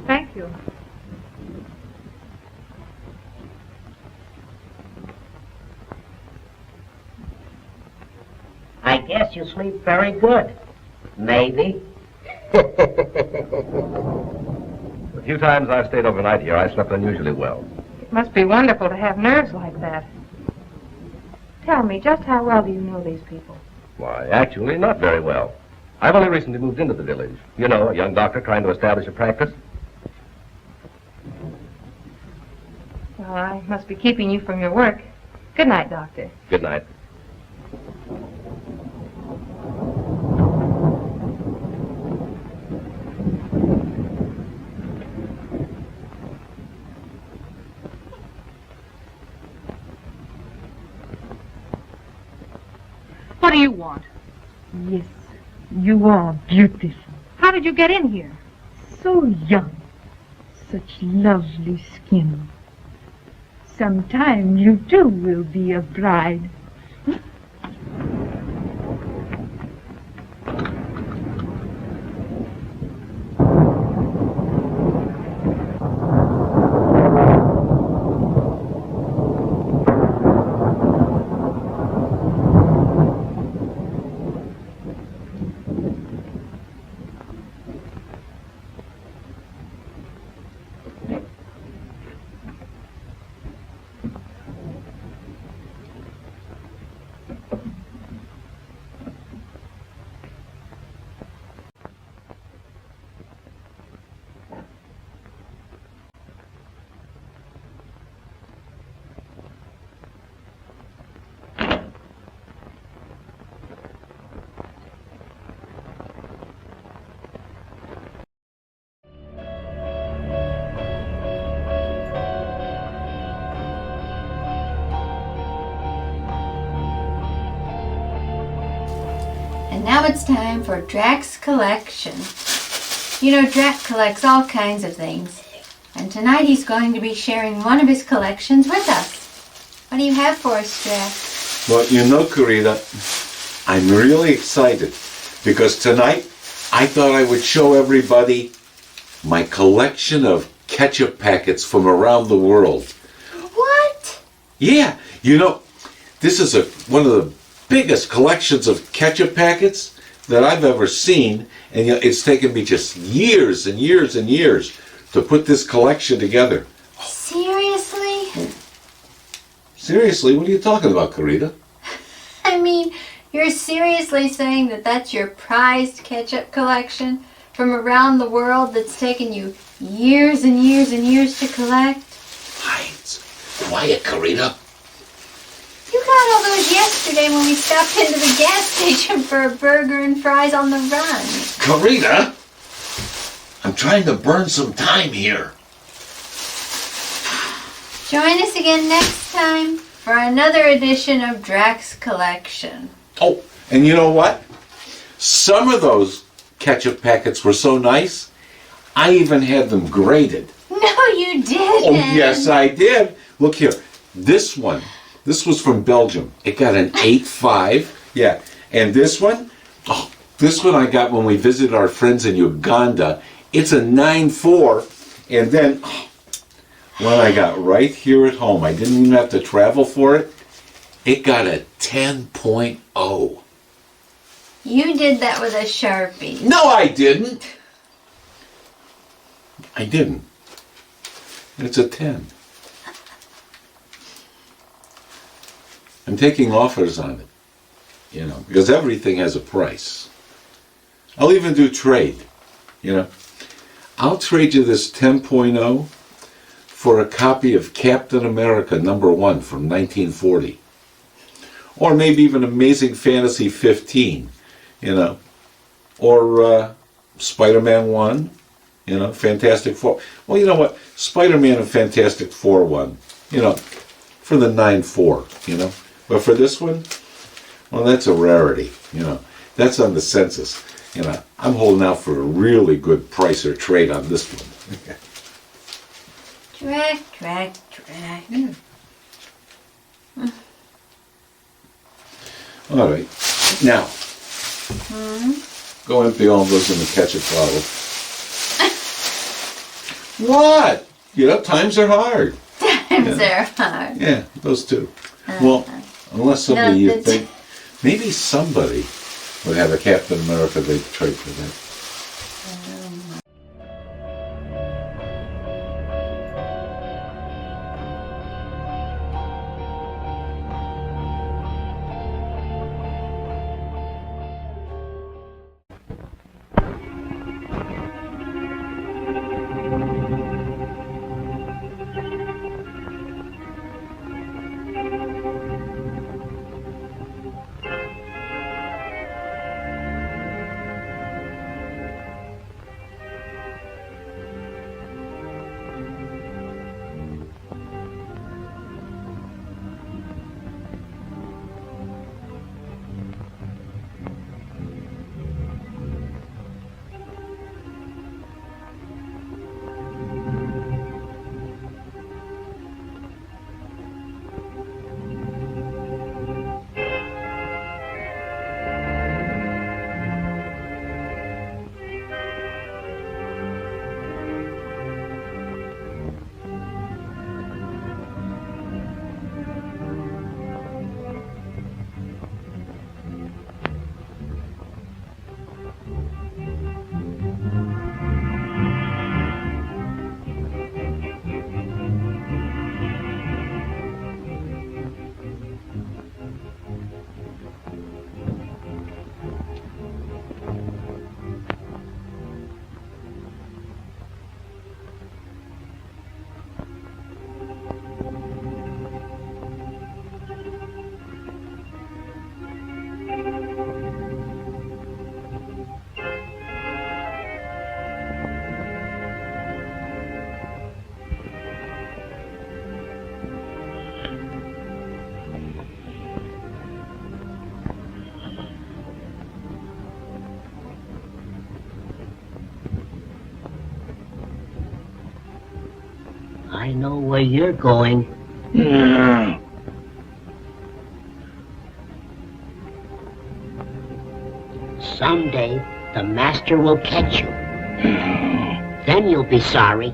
Thank you. I guess you sleep very good. Maybe. The few times I've stayed overnight here, I slept unusually well. It must be wonderful to have nerves like that. Tell me, just how well do you know these people? Why, actually, not very well. I've only recently moved into the village. You know, a young doctor trying to establish a practice. Well, I must be keeping you from your work. Good night, Doctor. Good night. What do you want? Yes, you are beautiful. How did you get in here? So young. Such lovely skin. Sometime you too will be a bride. And now it's time for Drack's collection. You know, Drack collects all kinds of things. And tonight he's going to be sharing one of his collections with us. What do you have for us, Drack? Well, you know, Carita, I'm really excited because tonight I thought I would show everybody my collection of ketchup packets from around the world. What? Yeah, you know, this is one of the biggest collections of ketchup packets that I've ever seen, and you know, it's taken me just years and years and years to put this collection together. Seriously? Seriously, what are you talking about, Carita? I mean, you're seriously saying that that's your prized ketchup collection from around the world that's taken you years and years and years to collect? Quiet, Carita. You got all those yesterday when we stopped into the gas station for a burger and fries on the run. Carita, I'm trying to burn some time here. Join us again next time for another edition of Drax Collection. Oh, and you know what? Some of those ketchup packets were so nice, I even had them graded. No, you didn't. Oh, yes, I did. Look here. This one, this was from Belgium. It got an 8.5. Yeah. And this one I got when we visited our friends in Uganda. It's a 9.4. And then one I got right here at home, I didn't even have to travel for it. It got a 10.0. You did that with a Sharpie. No, I didn't. I didn't. It's a 10. I'm taking offers on it, you know, because everything has a price. I'll even do trade, you know. I'll trade you this 10.0 for a copy of Captain America #1 from 1940. Or maybe even Amazing Fantasy 15, you know. Or Spider-Man 1, you know, Fantastic Four. Well, you know what? Spider-Man and Fantastic Four 1, you know, for the 9.4, you know. But for this one, well, that's a rarity, you know. That's on the census. You know, I'm holding out for a really good price or trade on this one. Drac. All right. Now, go empty all those in the ketchup bottle. What? You know, times are hard. Times are hard. Yeah, those two. Well, unless somebody you think, maybe somebody would have a Captain America they'd trade for that. I know where you're going. Someday, the master will catch you. Then you'll be sorry.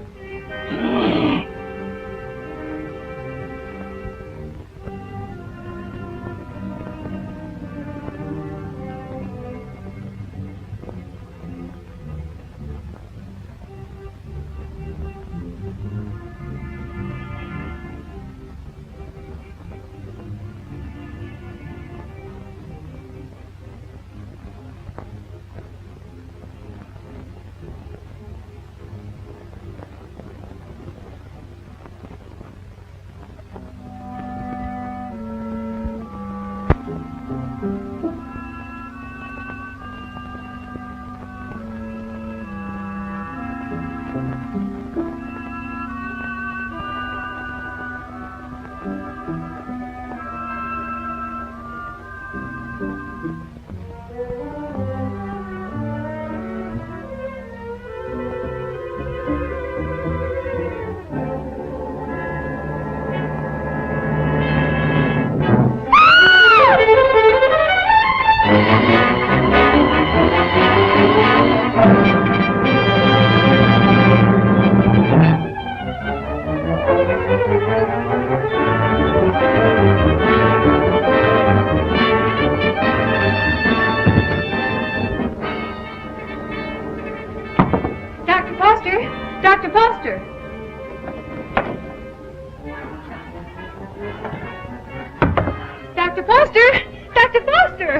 Dr. Foster! Dr. Foster!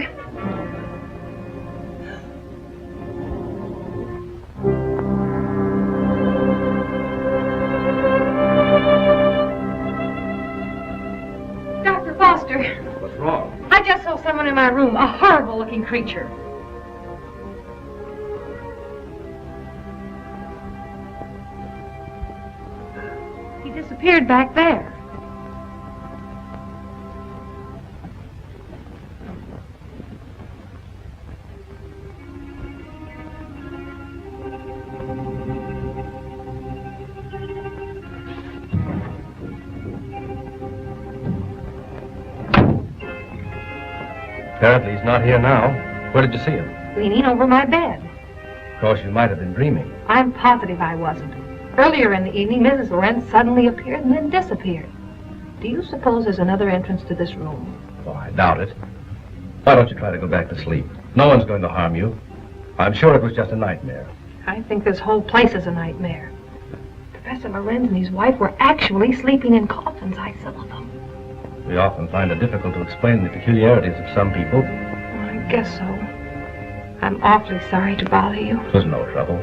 Dr. Foster! What's wrong? I just saw someone in my room, a horrible-looking creature. He disappeared back there. Apparently he's not here now. Where did you see him? Leaning over my bed. Of course, you might have been dreaming. I'm positive I wasn't. Earlier in the evening, Mrs. Lorenz suddenly appeared and then disappeared. Do you suppose there's another entrance to this room? Oh, I doubt it. Why don't you try to go back to sleep? No one's going to harm you. I'm sure it was just a nightmare. I think this whole place is a nightmare. Professor Lorenz and his wife were actually sleeping in coffins, I saw them. We often find it difficult to explain the peculiarities of some people. I guess so. I'm awfully sorry to bother you. It was no trouble.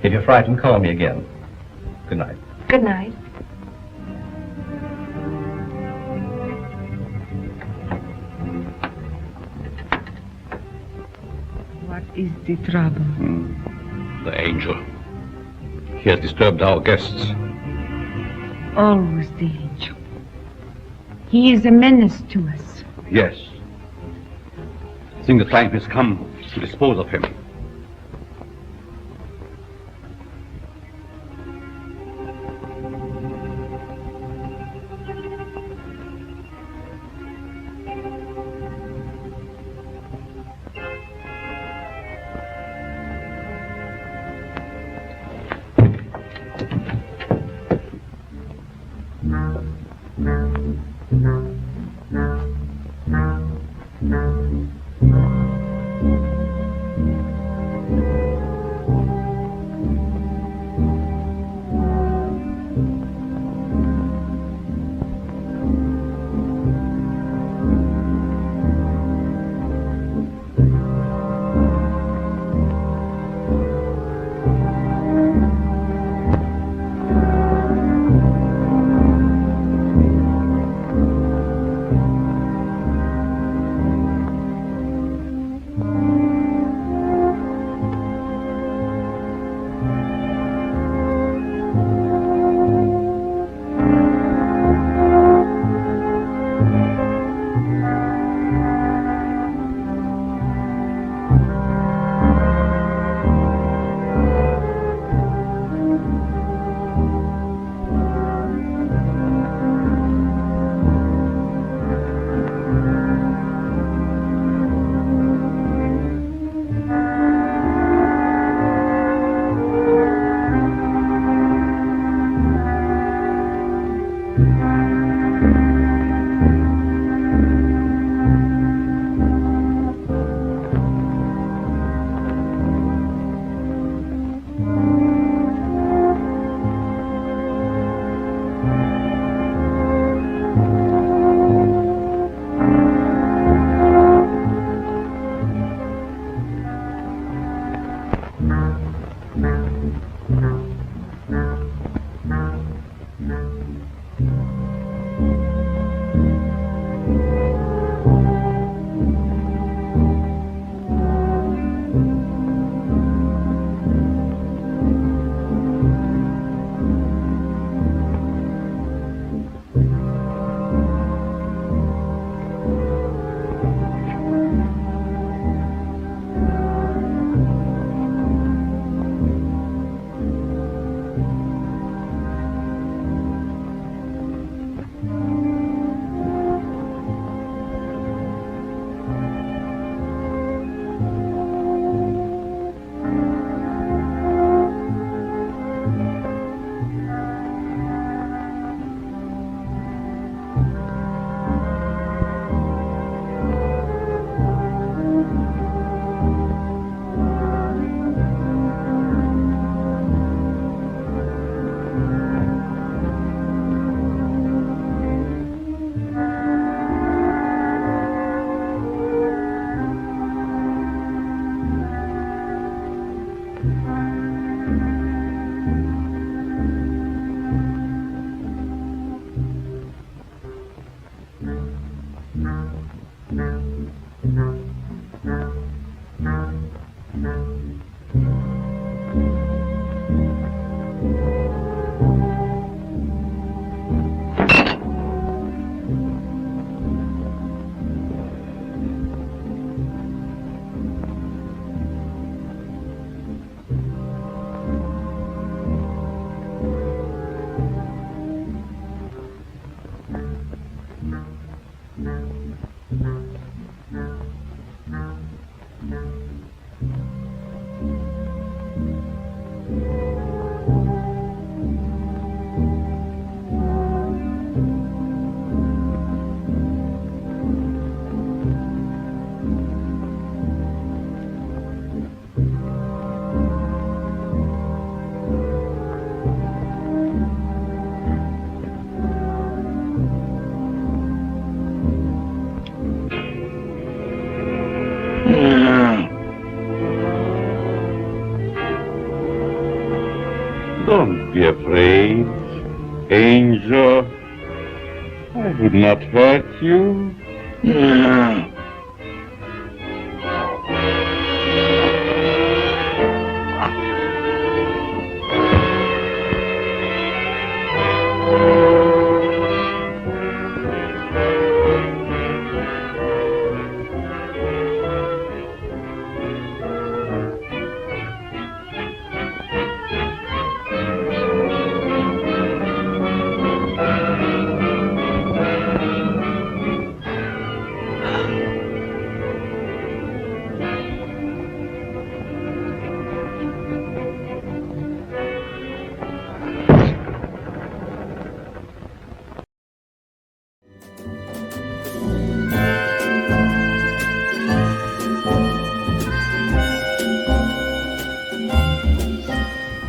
If you're frightened, call me again. Good night. Good night. What is the trouble? The angel. He has disturbed our guests. Always the angel. He is a menace to us. Yes. I think the time has come to dispose of him. Angel, I would not hurt you.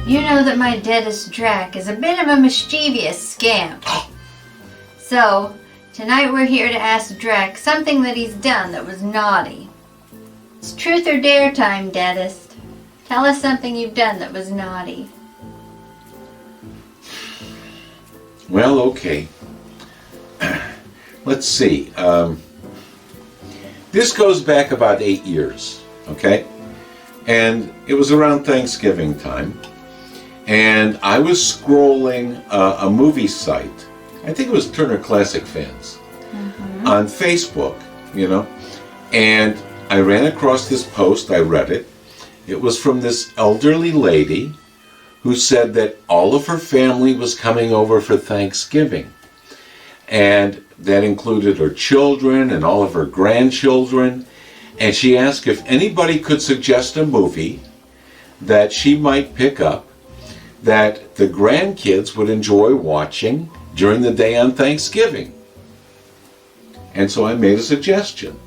You know that my deadest Drac is a bit of a mischievous scamp. So, tonight we're here to ask Drac something that he's done that was naughty. It's truth or dare time, deadest. Tell us something you've done that was naughty. Well, okay. Let's see. This goes back about 8 years, okay? And it was around Thanksgiving time. And I was scrolling a movie site, I think it was Turner Classic Fans, on Facebook, you know, and I ran across this post, I read it. It was from this elderly lady who said that all of her family was coming over for Thanksgiving. And that included her children and all of her grandchildren. And she asked if anybody could suggest a movie that she might pick up that the grandkids would enjoy watching during the day on Thanksgiving. And so I made a suggestion.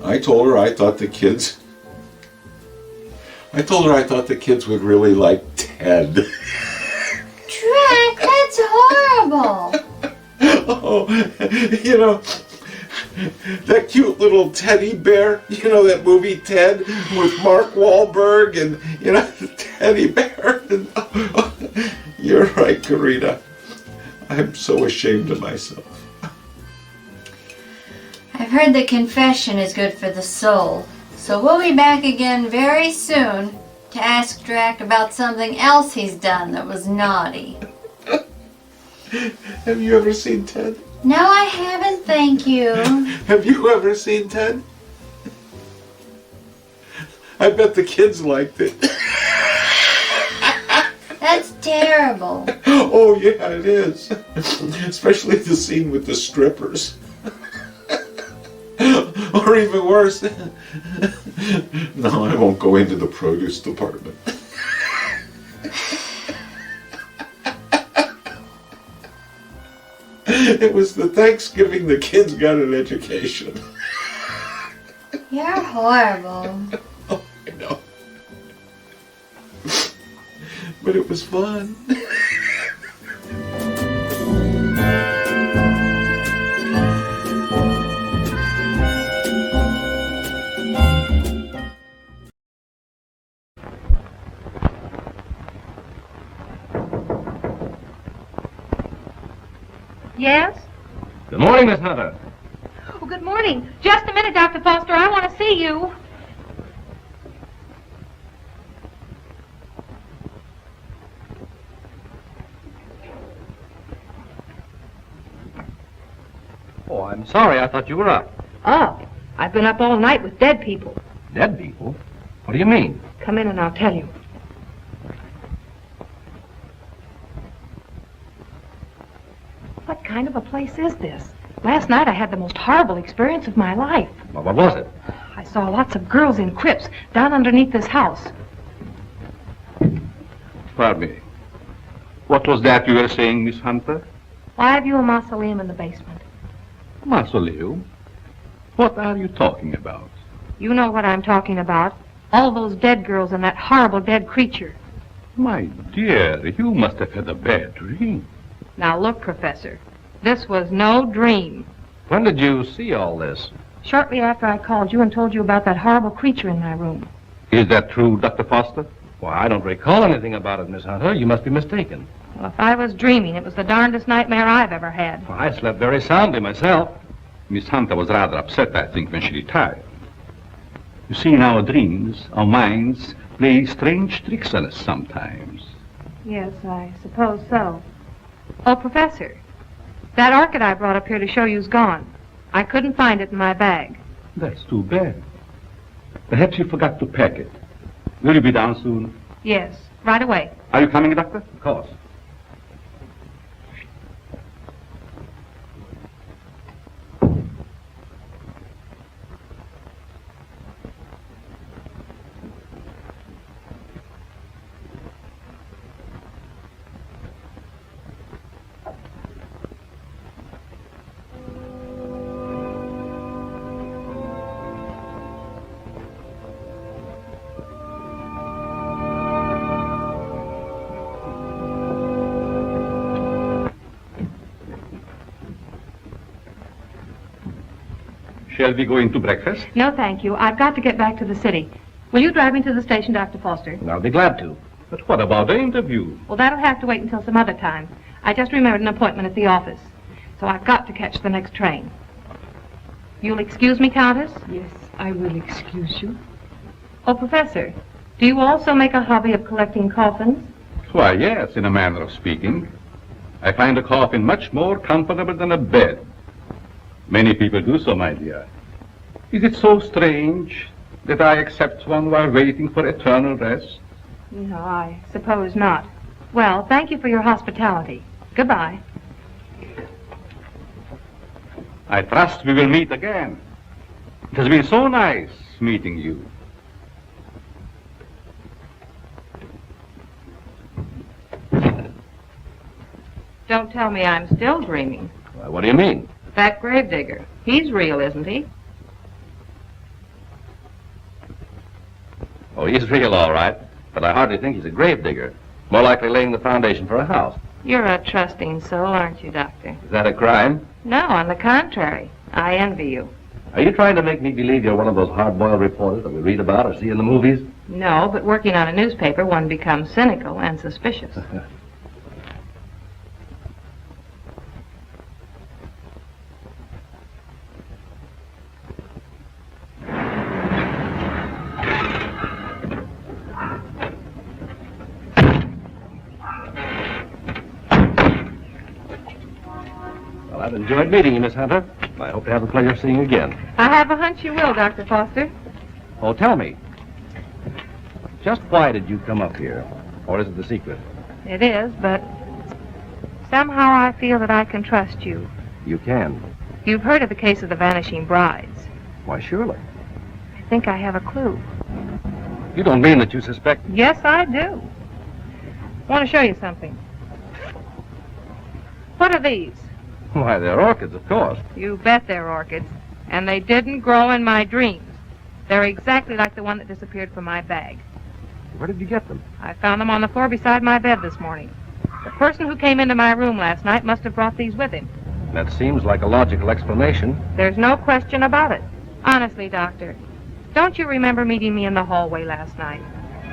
I told her I thought the kids would really like Ted. Drac, that's horrible! Oh, you know, that cute little teddy bear, you know that movie Ted with Mark Wahlberg and, you know, the teddy bear. And, oh, you're right, Karina. I'm so ashamed of myself. I've heard that confession is good for the soul, so we'll be back again very soon to ask Drac about something else he's done that was naughty. Have you ever seen Ted? No, I haven't, thank you. Have you ever seen Ted? I bet the kids liked it. That's terrible. Oh, yeah, it is. Especially the scene with the strippers. Or even worse. No, I won't go into the produce department. It was the Thanksgiving the kids got an education. You're horrible. Oh, I know. But it was fun. Yes? Good morning, Miss Hunter. Oh, good morning. Just a minute, Dr. Foster. I want to see you. Oh, I'm sorry. I thought you were up. Up? I've been up all night with dead people. Dead people? What do you mean? Come in and I'll tell you. What kind of a place is this? Last night I had the most horrible experience of my life. Well, what was it? I saw lots of girls in crypts down underneath this house. Pardon me. What was that you were saying, Miss Hunter? Why have you a mausoleum in the basement? Mausoleum? What are you talking about? You know what I'm talking about. All those dead girls and that horrible dead creature. My dear, you must have had a bad dream. Now look, Professor, this was no dream. When did you see all this? Shortly after I called you and told you about that horrible creature in my room. Is that true, Dr. Foster? Why, I don't recall anything about it, Miss Hunter. You must be mistaken. Well, if I was dreaming, it was the darndest nightmare I've ever had. Well, I slept very soundly myself. Miss Hunter was rather upset, I think, when she retired. You see, in our dreams, our minds play strange tricks on us sometimes. Yes, I suppose so. Oh, Professor, that orchid I brought up here to show you's gone. I couldn't find it in my bag. That's too bad. Perhaps you forgot to pack it. Will you be down soon? Yes, right away. Are you coming, Doctor? Of course. Shall we go into breakfast? No, thank you. I've got to get back to the city. Will you drive me to the station, Dr. Foster? I'll be glad to. But what about the interview? Well, that'll have to wait until some other time. I just remembered an appointment at the office. So I've got to catch the next train. You'll excuse me, Countess? Yes, I will excuse you. Oh, Professor, do you also make a hobby of collecting coffins? Why, yes, in a manner of speaking. I find a coffin much more comfortable than a bed. Many people do so, my dear. Is it so strange that I accept one while waiting for eternal rest? No, I suppose not. Well, thank you for your hospitality. Goodbye. I trust we will meet again. It has been so nice meeting you. Don't tell me I'm still dreaming. What do you mean? That gravedigger. He's real, isn't he? Oh, he's real, all right. But I hardly think he's a gravedigger. More likely laying the foundation for a house. You're a trusting soul, aren't you, Doctor? Is that a crime? No, on the contrary. I envy you. Are you trying to make me believe you're one of those hard-boiled reporters that we read about or see in the movies? No, but working on a newspaper, one becomes cynical and suspicious. I've enjoyed meeting you, Miss Hunter. I hope to have the pleasure of seeing you again. I have a hunch you will, Dr. Foster. Oh, tell me. Just why did you come up here? Or is it the secret? It is, but somehow I feel that I can trust you. You can. You've heard of the case of the vanishing brides. Why, surely. I think I have a clue. You don't mean that you suspect... Yes, I do. I want to show you something. What are these? Why, they're orchids, of course. You bet they're orchids. And they didn't grow in my dreams. They're exactly like the one that disappeared from my bag. Where did you get them? I found them on the floor beside my bed this morning. The person who came into my room last night must have brought these with him. That seems like a logical explanation. There's no question about it. Honestly, Doctor, don't you remember meeting me in the hallway last night?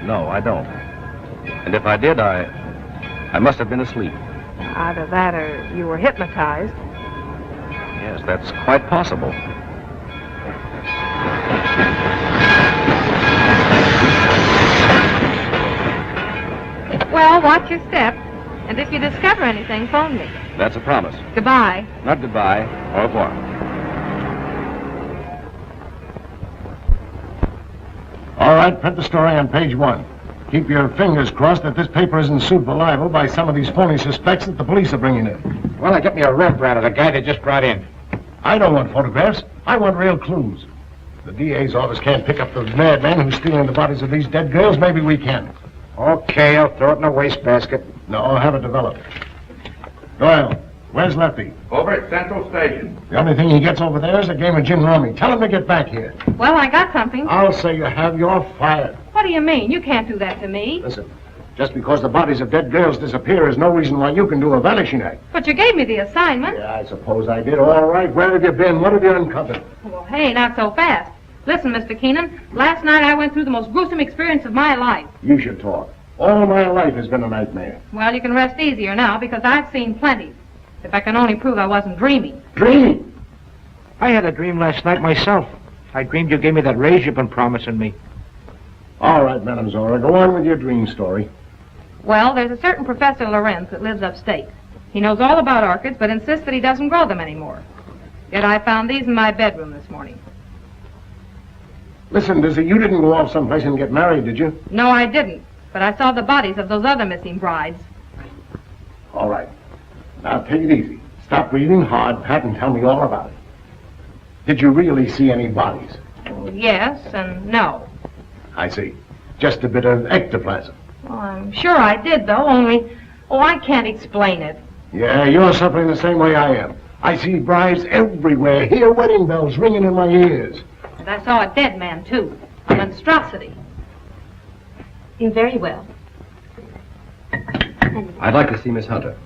No, I don't. And if I did, I must have been asleep. Either that or you were hypnotized. Yes, that's quite possible. Well, watch your step. And if you discover anything, phone me. That's a promise. Goodbye. Not goodbye. Au revoir. All right, print the story on page 1. Keep your fingers crossed that this paper isn't sued for libel by some of these phony suspects that the police are bringing in. Well, I get me a Rembrandt of the guy they just brought in. I don't want photographs. I want real clues. The DA's office can't pick up the madman who's stealing the bodies of these dead girls. Maybe we can. Okay, I'll throw it in a wastebasket. No, I'll have it developed. Doyle, where's Lefty? Over at Central Station. The only thing he gets over there is a game of gin rummy. Tell him to get back here. Well, I got something. I'll say you have. You're fired. What do you mean? You can't do that to me. Listen, just because the bodies of dead girls disappear is no reason why you can do a vanishing act. But you gave me the assignment. Yeah, I suppose I did. All right, where have you been? What have you uncovered? Well, hey, not so fast. Listen, Mr. Keenan, last night I went through the most gruesome experience of my life. You should talk. All my life has been a nightmare. Well, you can rest easier now because I've seen plenty. If I can only prove I wasn't dreaming. Dreaming? I had a dream last night myself. I dreamed you gave me that raise you've been promising me. All right, Madame Zora, go on with your dream story. Well, there's a certain Professor Lorenz that lives upstate. He knows all about orchids, but insists that he doesn't grow them anymore. Yet I found these in my bedroom this morning. Listen, Dizzy, you didn't go off someplace and get married, did you? No, I didn't. But I saw the bodies of those other missing brides. All right. Now, take it easy. Stop breathing hard, Pat, and tell me all about it. Did you really see any bodies? Well, yes and no. I see. Just a bit of ectoplasm. Well, I'm sure I did, though, only... Oh, I can't explain it. Yeah, you're suffering the same way I am. I see brides everywhere, hear wedding bells ringing in my ears. And I saw a dead man, too. A monstrosity. You're very well. I'd like to see Miss Hunter.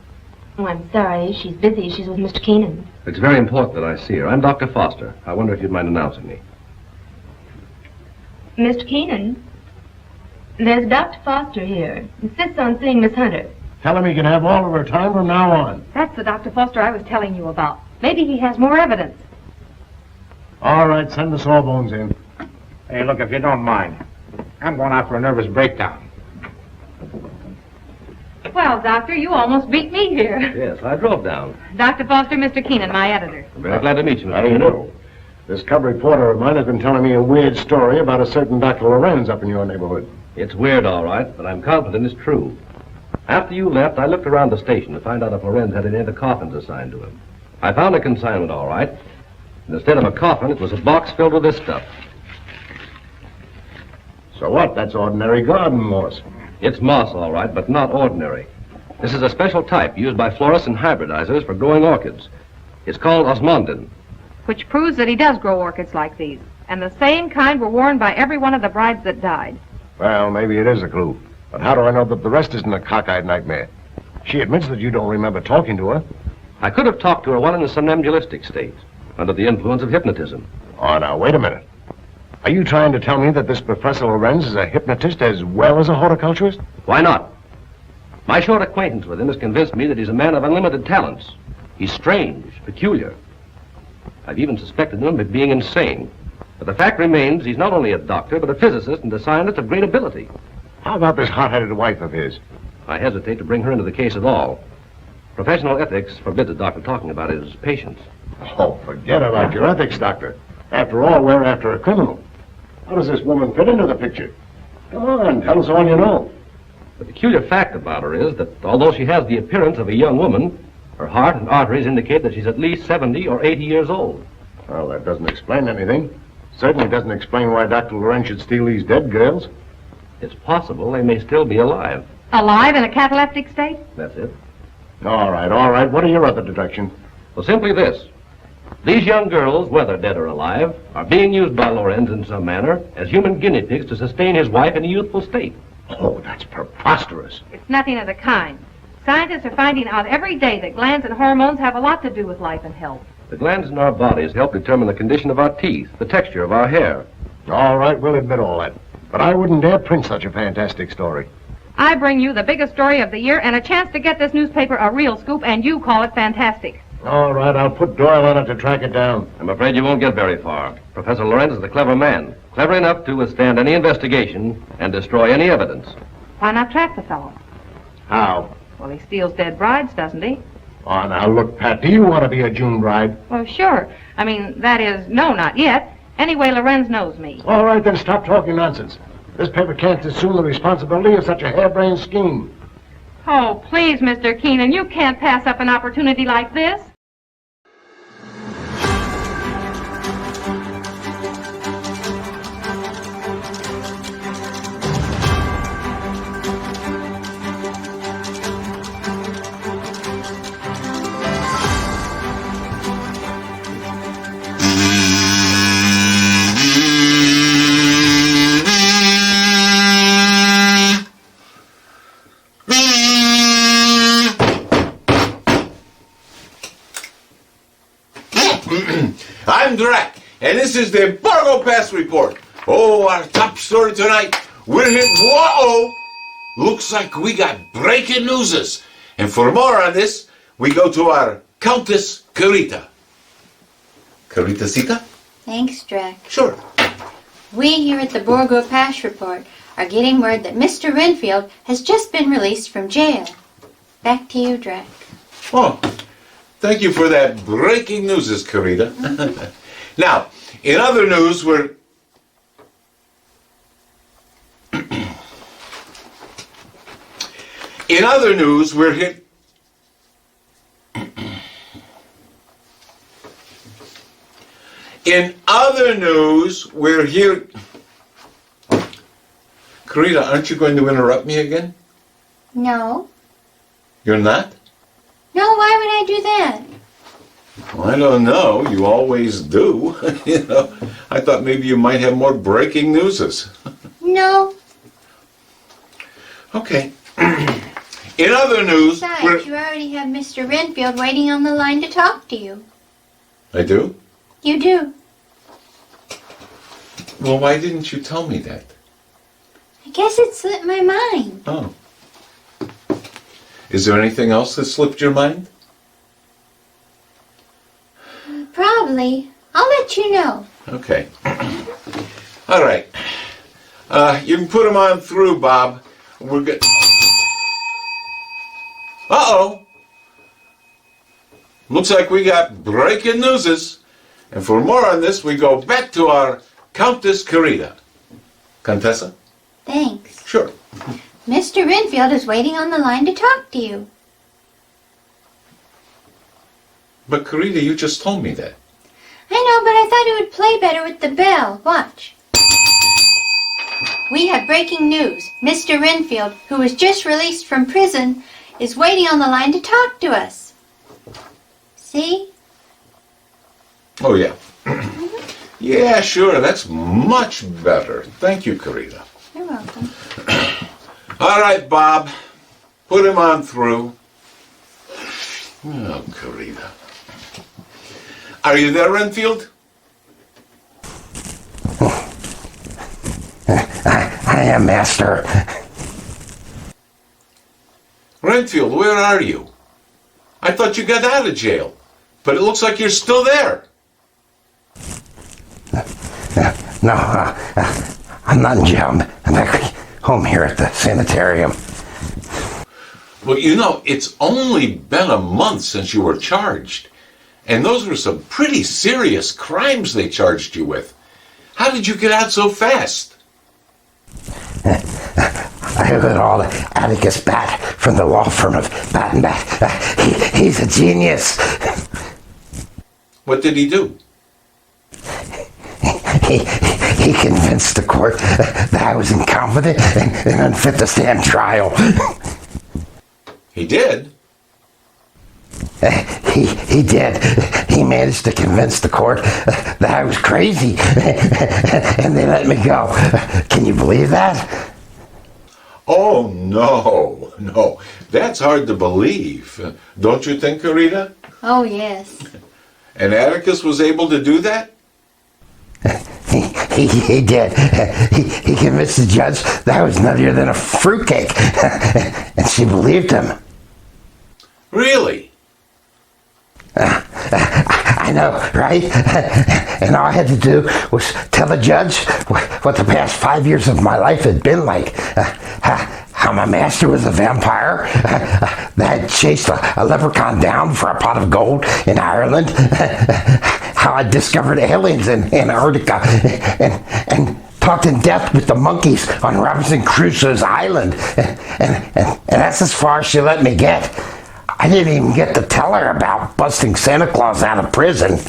Oh, I'm sorry. She's busy. She's with Mr. Keenan. It's very important that I see her. I'm Dr. Foster. I wonder if you'd mind announcing me. Mr. Keenan, there's Dr. Foster here. Insists on seeing Miss Hunter. Tell him he can have all of her time from now on. That's the Dr. Foster I was telling you about. Maybe he has more evidence. All right, send the sawbones in. Hey, look, if you don't mind, I'm going out for a nervous breakdown. Well, Doctor, you almost beat me here. Yes, I drove down. Dr. Foster, Mr. Keenan, my editor. I'm very glad to meet you, Mr. How do you know? This cub reporter of mine has been telling me a weird story about a certain Dr. Lorenz up in your neighborhood. It's weird, all right, but I'm confident it's true. After you left, I looked around the station to find out if Lorenz had any of the coffins assigned to him. I found a consignment, all right. And instead of a coffin, it was a box filled with this stuff. So what? That's ordinary garden moss. It's moss, all right, but not ordinary. This is a special type used by florists and hybridizers for growing orchids. It's called osmundin. Which proves that he does grow orchids like these. And the same kind were worn by every one of the brides that died. Well, maybe it is a clue. But how do I know that the rest isn't a cockeyed nightmare? She admits that you don't remember talking to her. I could have talked to her while in a somnambulistic state, under the influence of hypnotism. Oh, now, wait a minute. Are you trying to tell me that this Professor Lorenz is a hypnotist as well as a horticulturist? Why not? My short acquaintance with him has convinced me that he's a man of unlimited talents. He's strange, peculiar. I've even suspected him of being insane. But the fact remains he's not only a doctor, but a physicist and a scientist of great ability. How about this hot-headed wife of his? I hesitate to bring her into the case at all. Professional ethics forbids a doctor talking about his patients. Oh, forget about your ethics, Doctor. After all, we're after a criminal. How does this woman fit into the picture? Come on, tell us all you know. The peculiar fact about her is that although she has the appearance of a young woman, her heart and arteries indicate that she's at least 70 or 80 years old. Well, that doesn't explain anything. Certainly doesn't explain why Dr. Lorenz should steal these dead girls. It's possible they may still be alive. Alive in a cataleptic state? That's it. All right. What are your other deductions? Well, simply this. These young girls, whether dead or alive, are being used by Lorenz in some manner as human guinea pigs to sustain his wife in a youthful state. Oh, that's preposterous. It's nothing of the kind. Scientists are finding out every day that glands and hormones have a lot to do with life and health. The glands in our bodies help determine the condition of our teeth, the texture of our hair. All right, we'll admit all that. But I wouldn't dare print such a fantastic story. I bring you the biggest story of the year and a chance to get this newspaper a real scoop, and you call it fantastic. All right, I'll put Doyle on it to track it down. I'm afraid you won't get very far. Professor Lorenz is a clever man, clever enough to withstand any investigation and destroy any evidence. Why not trap the fellow? How? Well, he steals dead brides, doesn't he? Oh, now look, Pat, do you want to be a June bride? Well, sure. I mean, that is, no, not yet. Anyway, Lorenz knows me. All right, then stop talking nonsense. This paper can't assume the responsibility of such a harebrained scheme. Oh, please, Mr. Keenan, you can't pass up an opportunity like this. I'm Drac, and this is the Embargo Pass Report. Oh, our top story tonight. We're hit. Whoa! looks like we got breaking newses. And for more on this, we go to our Countess Carita. Carita-cita? Thanks, Drac. Sure. We here at the Borgo Pass Report are getting word that Mr. Renfield has just been released from jail. Back to you, Drac. Oh, thank you for that breaking news, Carita. Now, in other news, we're... In other news, we're here... In other news, we're here... Carita, aren't you going to interrupt me again? No. You're not? No, why would I do that? Well, I don't know. You always do. You know, I thought maybe you might have more breaking newses. No. Okay. In other news, Besides, you already have Mr. Renfield waiting on the line to talk to you. I do? You do. Well, why didn't you tell me that? I guess it slipped my mind. Oh. Is there anything else that slipped your mind? Probably. I'll let you know. Okay. All right. You can put them on through, Bob. We're good. Uh-oh. Looks like we got breaking newses. And for more on this, we go back to our Countess Carita. Contessa? Thanks. Sure. Mr. Renfield is waiting on the line to talk to you. But Carita, you just told me that. I know, but I thought it would play better with the bell. Watch. We have breaking news. Mr. Renfield, who was just released from prison, is waiting on the line to talk to us. See? Oh, yeah. Yeah, sure. That's much better. Thank you, Carita. You're welcome. All right, Bob. Put him on through. Oh, Carita. Are you there, Renfield? I am, Master. Renfield, where are you? I thought you got out of jail, but it looks like you're still there. No, I'm not in jail. I'm actually home here at the sanitarium. Well, you know, it's only been a month since you were charged. And those were some pretty serious crimes they charged you with. How did you get out so fast? I owe it all to Atticus Bat from the law firm of Bat and Bat. He's a genius. What did he do? He convinced the court that I was incompetent and unfit to stand trial. He did? He did. He managed to convince the court that I was crazy, and they let me go. Can you believe that? Oh, no. That's hard to believe. Don't you think, Carita? Oh, yes. And Atticus was able to do that? He did. He convinced the judge that I was nuttier than a fruitcake, and she believed him. Really? I know, right? And all I had to do was tell the judge what the past 5 years of my life had been like. How my master was a vampire, that I chased a leprechaun down for a pot of gold in Ireland, how I discovered aliens in Antarctica, and talked in depth with the monkeys on Robinson Crusoe's island. And that's as far as she let me get. I didn't even get to tell her about busting Santa Claus out of prison.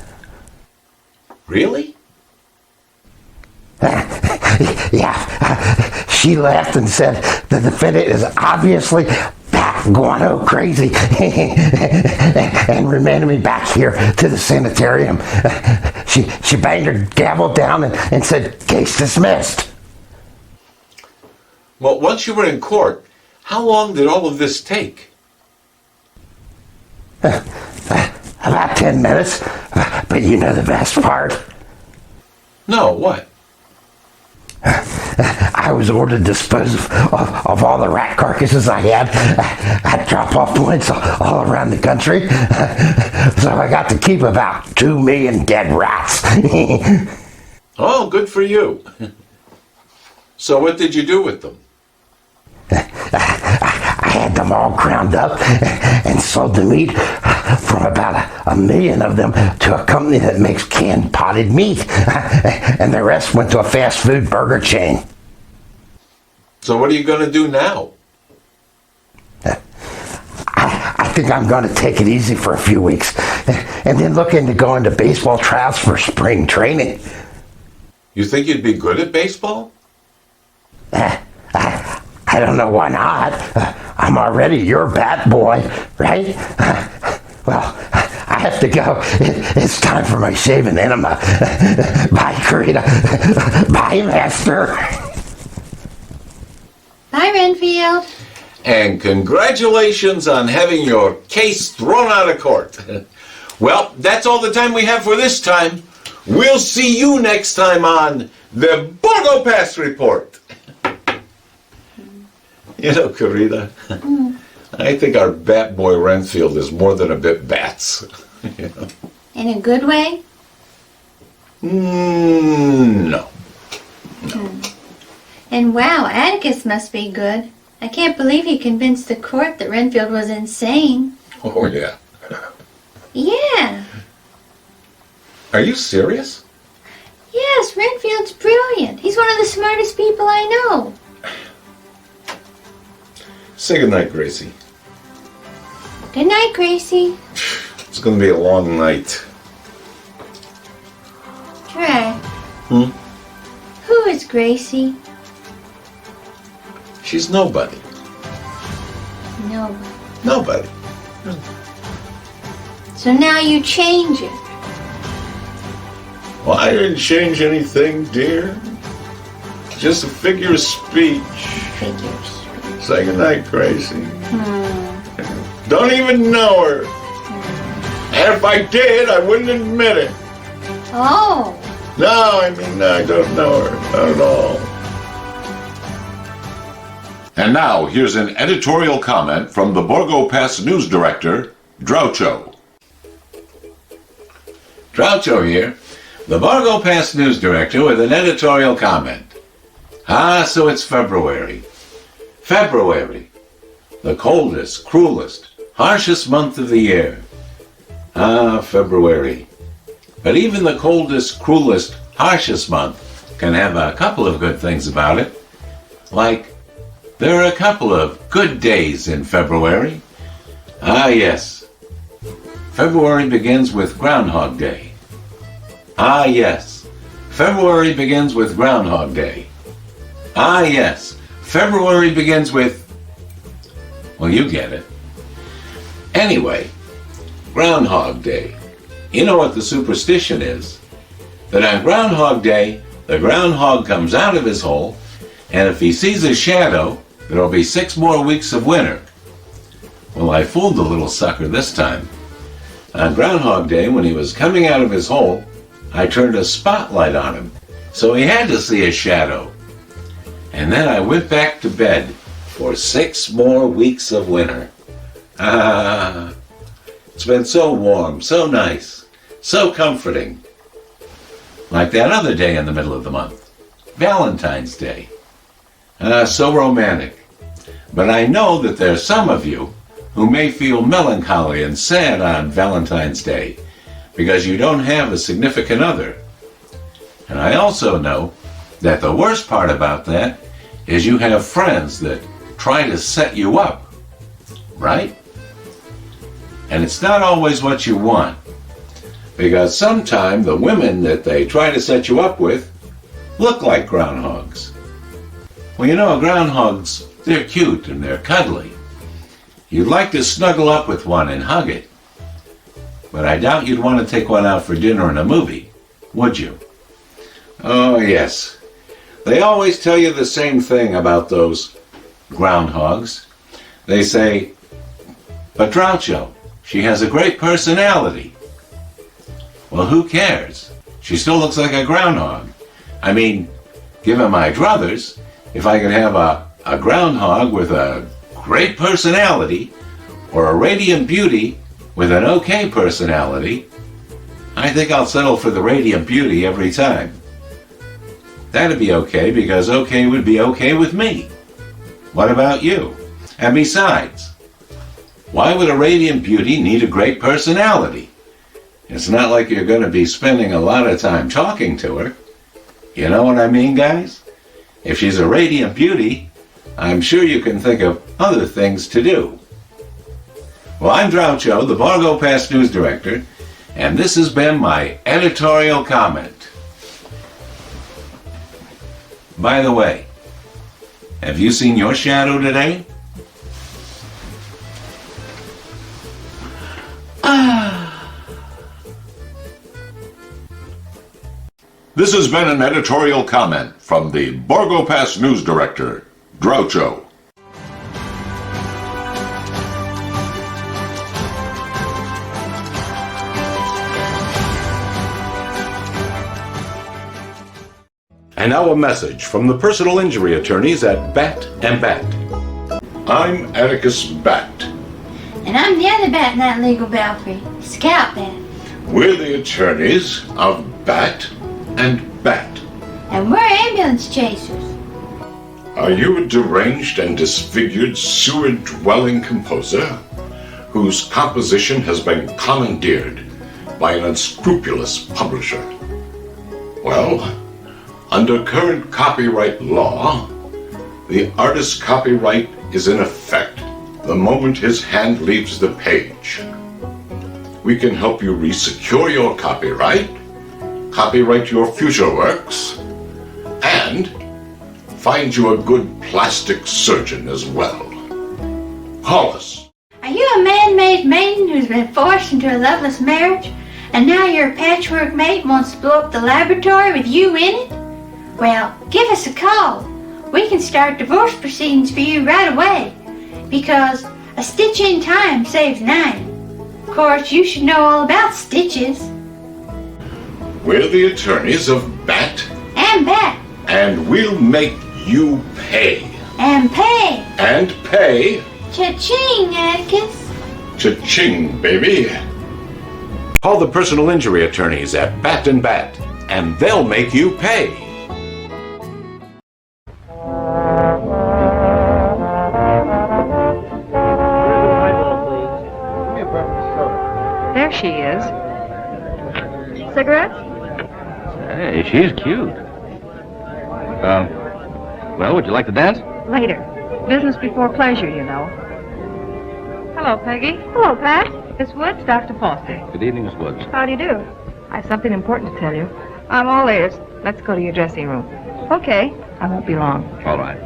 Really? Yeah. She laughed and said the defendant is obviously guano crazy and remanded me back here to the sanitarium. She banged her gavel down and said, "Case dismissed." Well, once you were in court, how long did all of this take? About 10 minutes, but you know the best part. No, what? I I was ordered to dispose of all the rat carcasses I had at drop-off points all around the country. So I got to keep about 2 million dead rats. Oh, good for you. So what did you do with them? I had them all ground up and sold the meat from about 1 million of them to a company that makes canned potted meat. And the rest went to a fast food burger chain. So what are you going to do now? I think I'm going to take it easy for a few weeks and then look into going to baseball trials for spring training. You think you'd be good at baseball? I don't know why not. I'm already your bat boy, right? Well, I have to go. It's time for my shaving enema. Bye, Karina. Bye, Master. Bye, Renfield. And congratulations on having your case thrown out of court. Well, that's all the time we have for this time. We'll see you next time on the Borgo Pass Report. You know, Karina, I think our bat boy Renfield is more than a bit bats. You know? In a good way? No. And wow, Atticus must be good. I can't believe he convinced the court that Renfield was insane. Oh, yeah. Yeah. Are you serious? Yes, Renfield's brilliant. He's one of the smartest people I know. Say goodnight, Gracie. Good night, Gracie. It's going to be a long night. Drac. Who is Gracie? She's nobody. Nobody. Nobody. So now you change it. Well, I didn't change anything, dear. Just a figure of speech. Figures. Say goodnight, Gracie. Don't even know her. And if I did, I wouldn't admit it. Oh. No, I mean, I don't know her. Not at all. And now, here's an editorial comment from the Borgo Pass news director, Groucho. Groucho here, the Borgo Pass news director with an editorial comment. So it's February. February, the coldest, cruelest, harshest month of the year. February. But even the coldest, cruelest, harshest month can have a couple of good things about it. Like, there are a couple of good days in February. Yes. February begins with Groundhog Day. Yes. February begins with Groundhog Day. Yes. February begins with... Well, you get it. Anyway, Groundhog Day. You know what the superstition is? That on Groundhog Day, the groundhog comes out of his hole, and if he sees a shadow, there'll be 6 more weeks of winter. Well, I fooled the little sucker this time. On Groundhog Day, when he was coming out of his hole, I turned a spotlight on him, so he had to see a shadow. And then I went back to bed for 6 more weeks of winter. It's been so warm, so nice, so comforting. Like that other day in the middle of the month, Valentine's Day. So romantic. But I know that there's some of you who may feel melancholy and sad on Valentine's Day because you don't have a significant other. And I also know that the worst part about that is you have friends that try to set you up, right? And it's not always what you want, because sometimes the women that they try to set you up with look like groundhogs. Well, you know, groundhogs, they're cute and they're cuddly. You'd like to snuggle up with one and hug it, but I doubt you'd want to take one out for dinner and a movie, would you? Oh, yes. They always tell you the same thing about those groundhogs. They say, but Groucho, she has a great personality. Well, who cares? She still looks like a groundhog. I mean, given my druthers, If I could have a groundhog with a great personality or a radiant beauty with an okay personality, I think I'll settle for the radiant beauty every time. That'd be okay because okay would be okay with me. What about you? And besides, why would a radiant beauty need a great personality? It's not like you're going to be spending a lot of time talking to her. You know what I mean, guys? If she's a radiant beauty, I'm sure you can think of other things to do. Well, I'm Groucho, the Borgo Pass News Director, and this has been my editorial comment. By the way, have you seen your shadow today? This has been an editorial comment from the Borgo Pass News Director, Groucho. And now a message from the personal injury attorneys at Bat and Bat. I'm Atticus Bat. And I'm the other bat in that legal belfry, Scout Bat. We're the attorneys of Bat and Bat. And we're ambulance chasers. Are you a deranged and disfigured sewer-dwelling composer whose composition has been commandeered by an unscrupulous publisher? Well, under current copyright law, the artist's copyright is in effect the moment his hand leaves the page. We can help you resecure your copyright, copyright your future works, and find you a good plastic surgeon as well. Call us. Are you a man-made maiden who's been forced into a loveless marriage, and now your patchwork mate wants to blow up the laboratory with you in it? Well, give us a call. We can start divorce proceedings for you right away, because a stitch in time saves 9. Of course, you should know all about stitches. We're the attorneys of Bat And Bat. and we'll make you pay. And pay. And pay. Cha-ching, Atticus. Cha-ching, baby. Call the personal injury attorneys at Bat and Bat, and they'll make you pay. There she is. Cigarettes? Hey, she's cute. Well, would you like to dance? Later. Business before pleasure, you know. Hello, Peggy. Hello, Pat. Miss Woods, Dr. Foster. Good evening, Miss Woods. How do you do? I have something important to tell you. I'm all ears. Let's go to your dressing room. Okay. I won't be long. All right.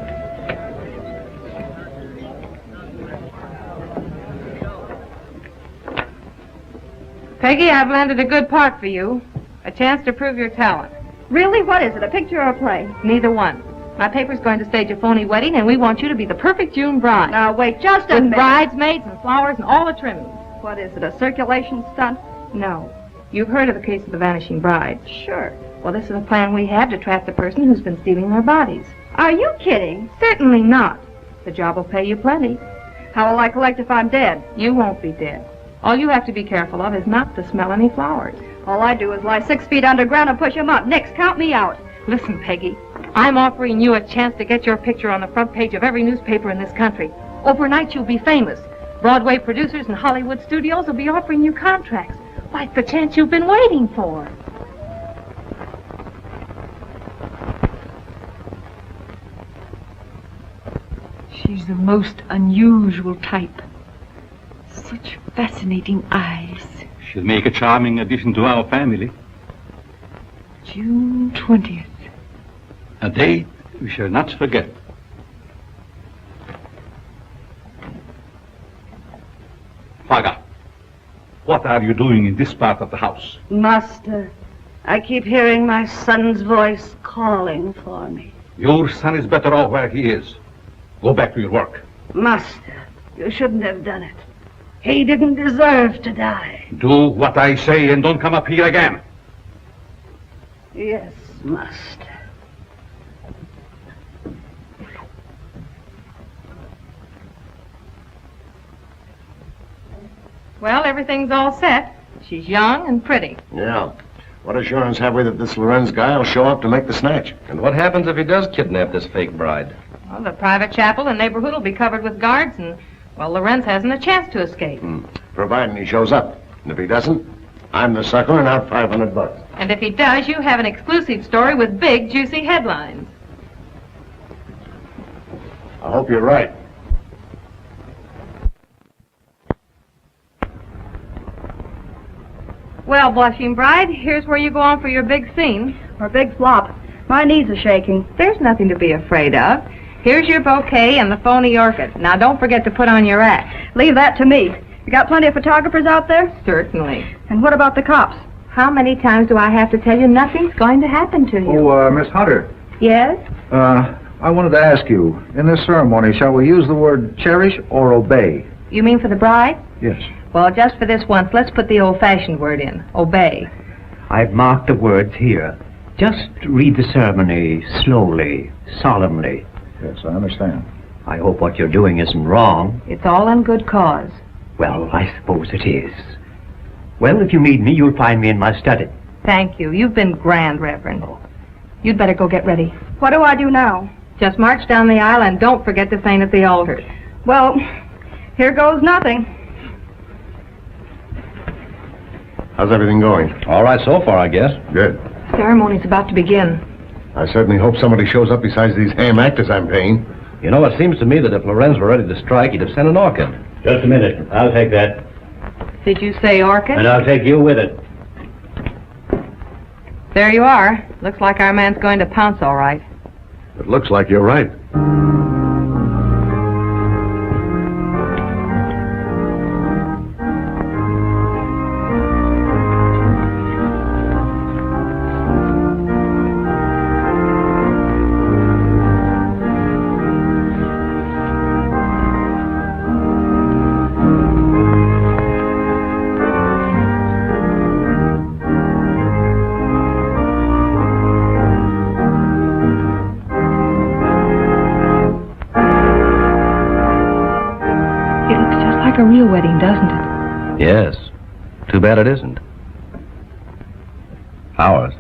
Peggy, I've landed a good part for you. A chance to prove your talent. Really? What is it, a picture or a play? Neither one. My paper's going to stage a phony wedding, and we want you to be the perfect June bride. Now, wait just a minute. With bridesmaids and flowers and all the trimmings. What is it, a circulation stunt? No. You've heard of the case of the vanishing bride. Sure. Well, this is a plan we have to trap the person who's been stealing their bodies. Are you kidding? Certainly not. The job will pay you plenty. How will I collect if I'm dead? You won't be dead. All you have to be careful of is not to smell any flowers. All I do is lie 6 feet underground and push them up. Nix, count me out. Listen, Peggy, I'm offering you a chance to get your picture on the front page of every newspaper in this country. Overnight, you'll be famous. Broadway producers and Hollywood studios will be offering you contracts, like the chance you've been waiting for. She's the most unusual type. Such fascinating eyes. She'll make a charming addition to our family. June 20th. A date we shall not forget. Faga, what are you doing in this part of the house? Master, I keep hearing my son's voice calling for me. Your son is better off where he is. Go back to your work. Master, you shouldn't have done it. He didn't deserve to die. Do what I say and don't come up here again. Yes, Master. Well, everything's all set. She's young and pretty. Yeah. What assurance have we that this Lorenz guy will show up to make the snatch? And what happens if he does kidnap this fake bride? Well, the private chapel and neighborhood will be covered with guards, and, well, Lorenz hasn't a chance to escape. Providing he shows up. And if he doesn't, I'm the sucker and out $500. And if he does, you have an exclusive story with big, juicy headlines. I hope you're right. Well, blushing bride, here's where you go on for your big scene. Or big flop. My knees are shaking. There's nothing to be afraid of. Here's your bouquet and the phony orchid. Now, don't forget to put on your act. Leave that to me. You got plenty of photographers out there? Certainly. And what about the cops? How many times do I have to tell you nothing's going to happen to you? Oh, Miss Hunter. Yes? I wanted to ask you, in this ceremony, shall we use the word cherish or obey? You mean for the bride? Yes. Well, just for this once, let's put the old-fashioned word in. Obey. I've marked the words here. Just read the ceremony slowly, solemnly. Yes, I understand. I hope what you're doing isn't wrong. It's all on good cause. Well, I suppose it is. Well, if you need me, you'll find me in my study. Thank you. You've been grand, Reverend. You'd better go get ready. What do I do now? Just march down the aisle and don't forget to faint at the altar. Well, here goes nothing. How's everything going? All right so far, I guess. Good. Ceremony's about to begin. I certainly hope somebody shows up besides these ham actors I'm paying. You know, it seems to me that if Lorenz were ready to strike, he'd have sent an orchid. Just a minute. I'll take that. Did you say orchid? And I'll take you with it. There you are. Looks like our man's going to pounce all right. It looks like you're right. A real wedding, doesn't it? Yes. Too bad it isn't. Ours.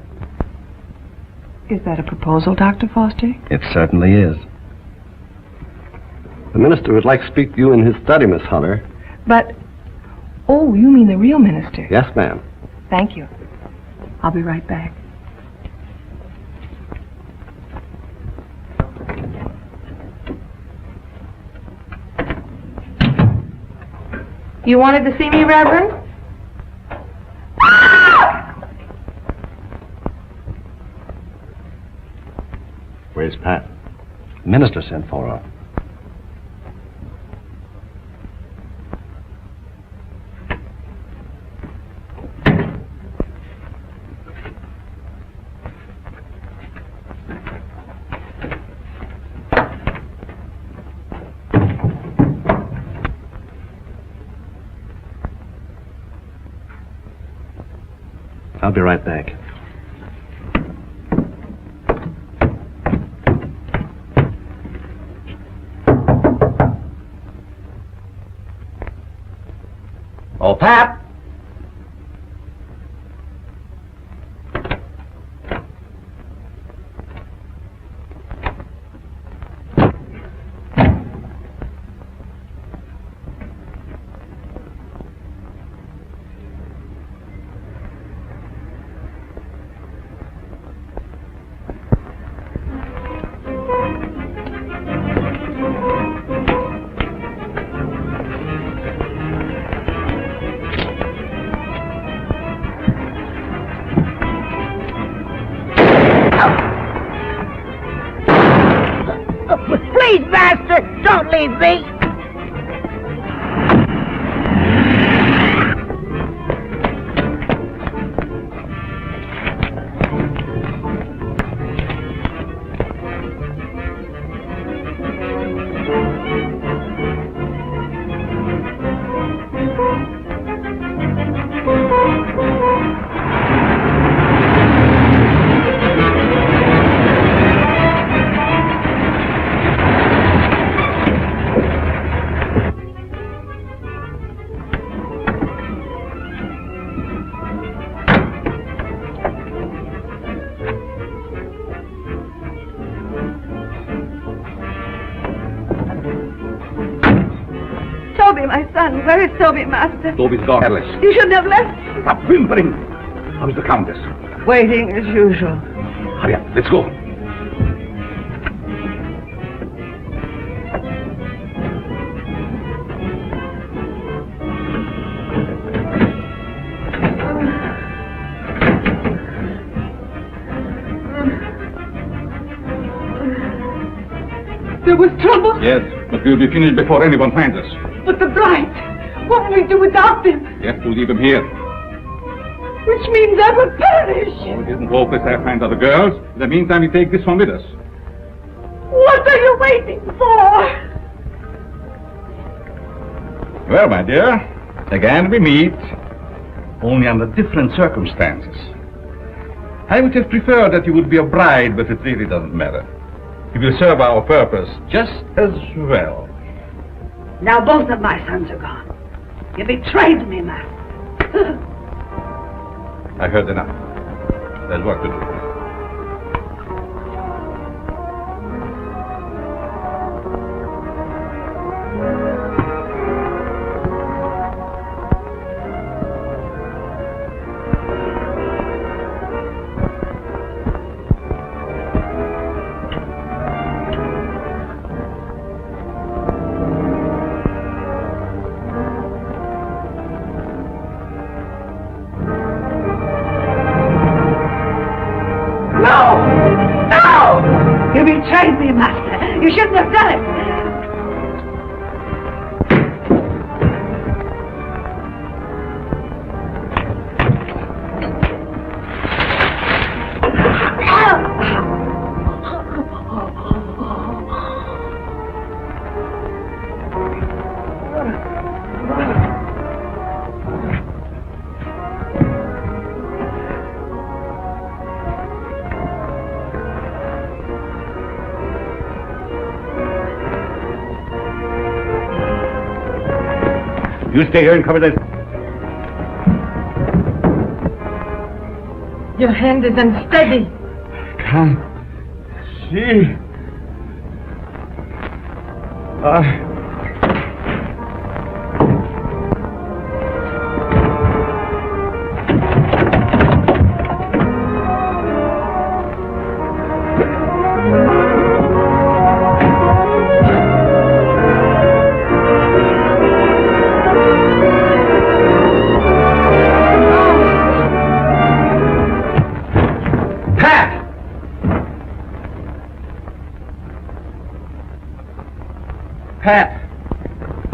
Is that a proposal, Dr. Foster? It certainly is. The minister would like to speak to you in his study, Miss Hunter. But, oh, you mean the real minister? Yes, ma'am. Thank you. I'll be right back. You wanted to see me, Reverend? Where's Pat? The minister sent for her. I'll be right back. Oh, Pat! Please, Master, don't leave me. gone? Where is Toby, Master? Toby's gone. Alice. You shouldn't have left. Stop whimpering. How's the Countess? Waiting as usual. Hurry up. Let's go. There was trouble? Yes, but we'll be finished before anyone finds us. But the bride, what will we do without them? We have to leave him here. Which means I will perish. It isn't hopeless I find other girls. In the meantime, we take this one with us. What are you waiting for? Well, my dear, again we meet, only under different circumstances. I would have preferred that you would be a bride, but it really doesn't matter. You will serve our purpose just as well. Now both of my sons are gone. You betrayed me, Master. I heard enough. There's work to do. You betrayed me, Master. You shouldn't have done it. You stay here and cover this. Your hand is unsteady. Can't see.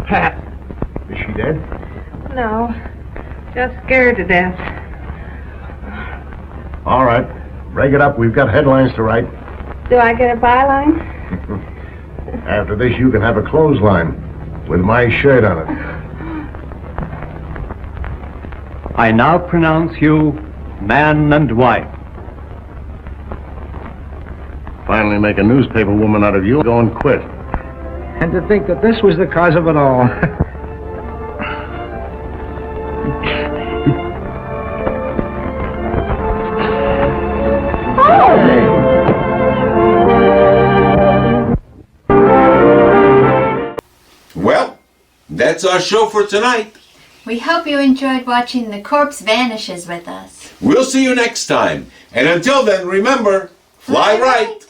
Pat. Is she dead? No, just scared to death. All right. Break it up. We've got headlines to write. Do I get a byline? After this, you can have a clothesline with my shirt on it. I now pronounce you man and wife. Finally make a newspaper woman out of you. Go and quit. And to think that this was the cause of it all. Well, that's our show for tonight. We hope you enjoyed watching The Corpse Vanishes with us. We'll see you next time. And until then, remember, fly right.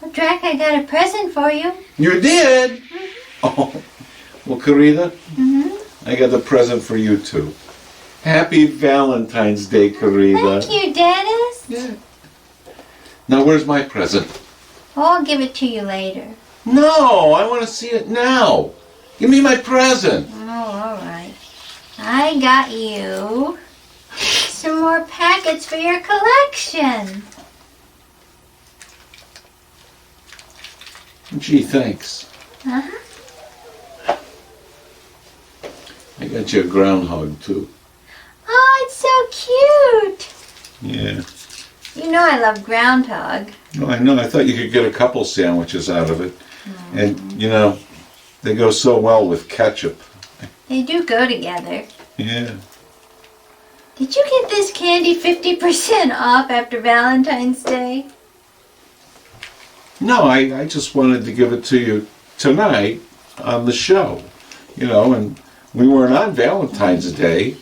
Well, Drac, I got a present for you. You did? Oh, well, Karina, I got a present for you, too. Happy Valentine's Day, Karina. Thank you, Dennis. Yeah. Now, where's my present? Oh, I'll give it to you later. No, I want to see it now. Give me my present. Oh, all right. I got you some more packets for your collection. Gee, thanks. Uh-huh. I got you a groundhog, too. Oh, it's so cute. Yeah. You know I love groundhog. No, I know. I thought you could get a couple sandwiches out of it. And, you know, they go so well with ketchup. They do go together. Yeah. Did you get this candy 50% off after Valentine's Day? No, I just wanted to give it to you tonight on the show. you know, and we weren't on Valentine's Day.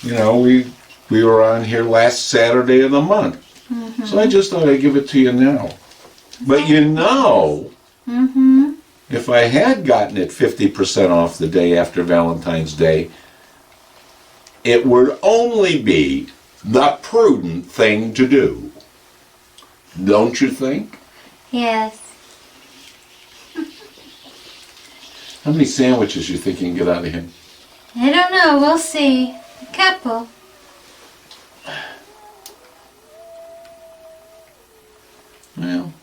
You know, we were on here last Saturday of the month. So I just thought I'd give it to you now. But you know, if I had gotten it 50% off the day after Valentine's Day, it would only be the prudent thing to do. Don't you think? Yes. How many sandwiches you think you can get out of him? I don't know. We'll see. A couple. Well,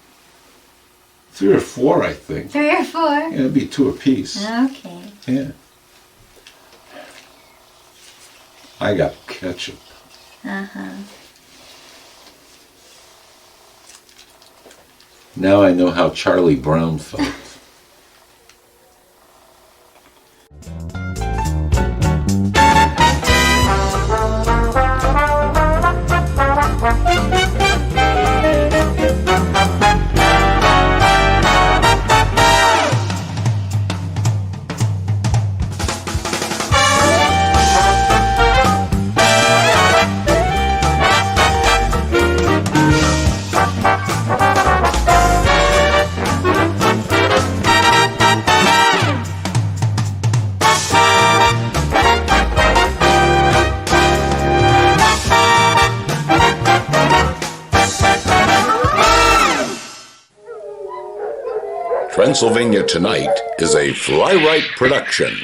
3 or 4, I think. 3 or 4? Yeah, it'd be 2 apiece. Okay. Yeah. I got ketchup. Now I know how Charlie Brown felt. Transylvania Tonight is a Fly Right production.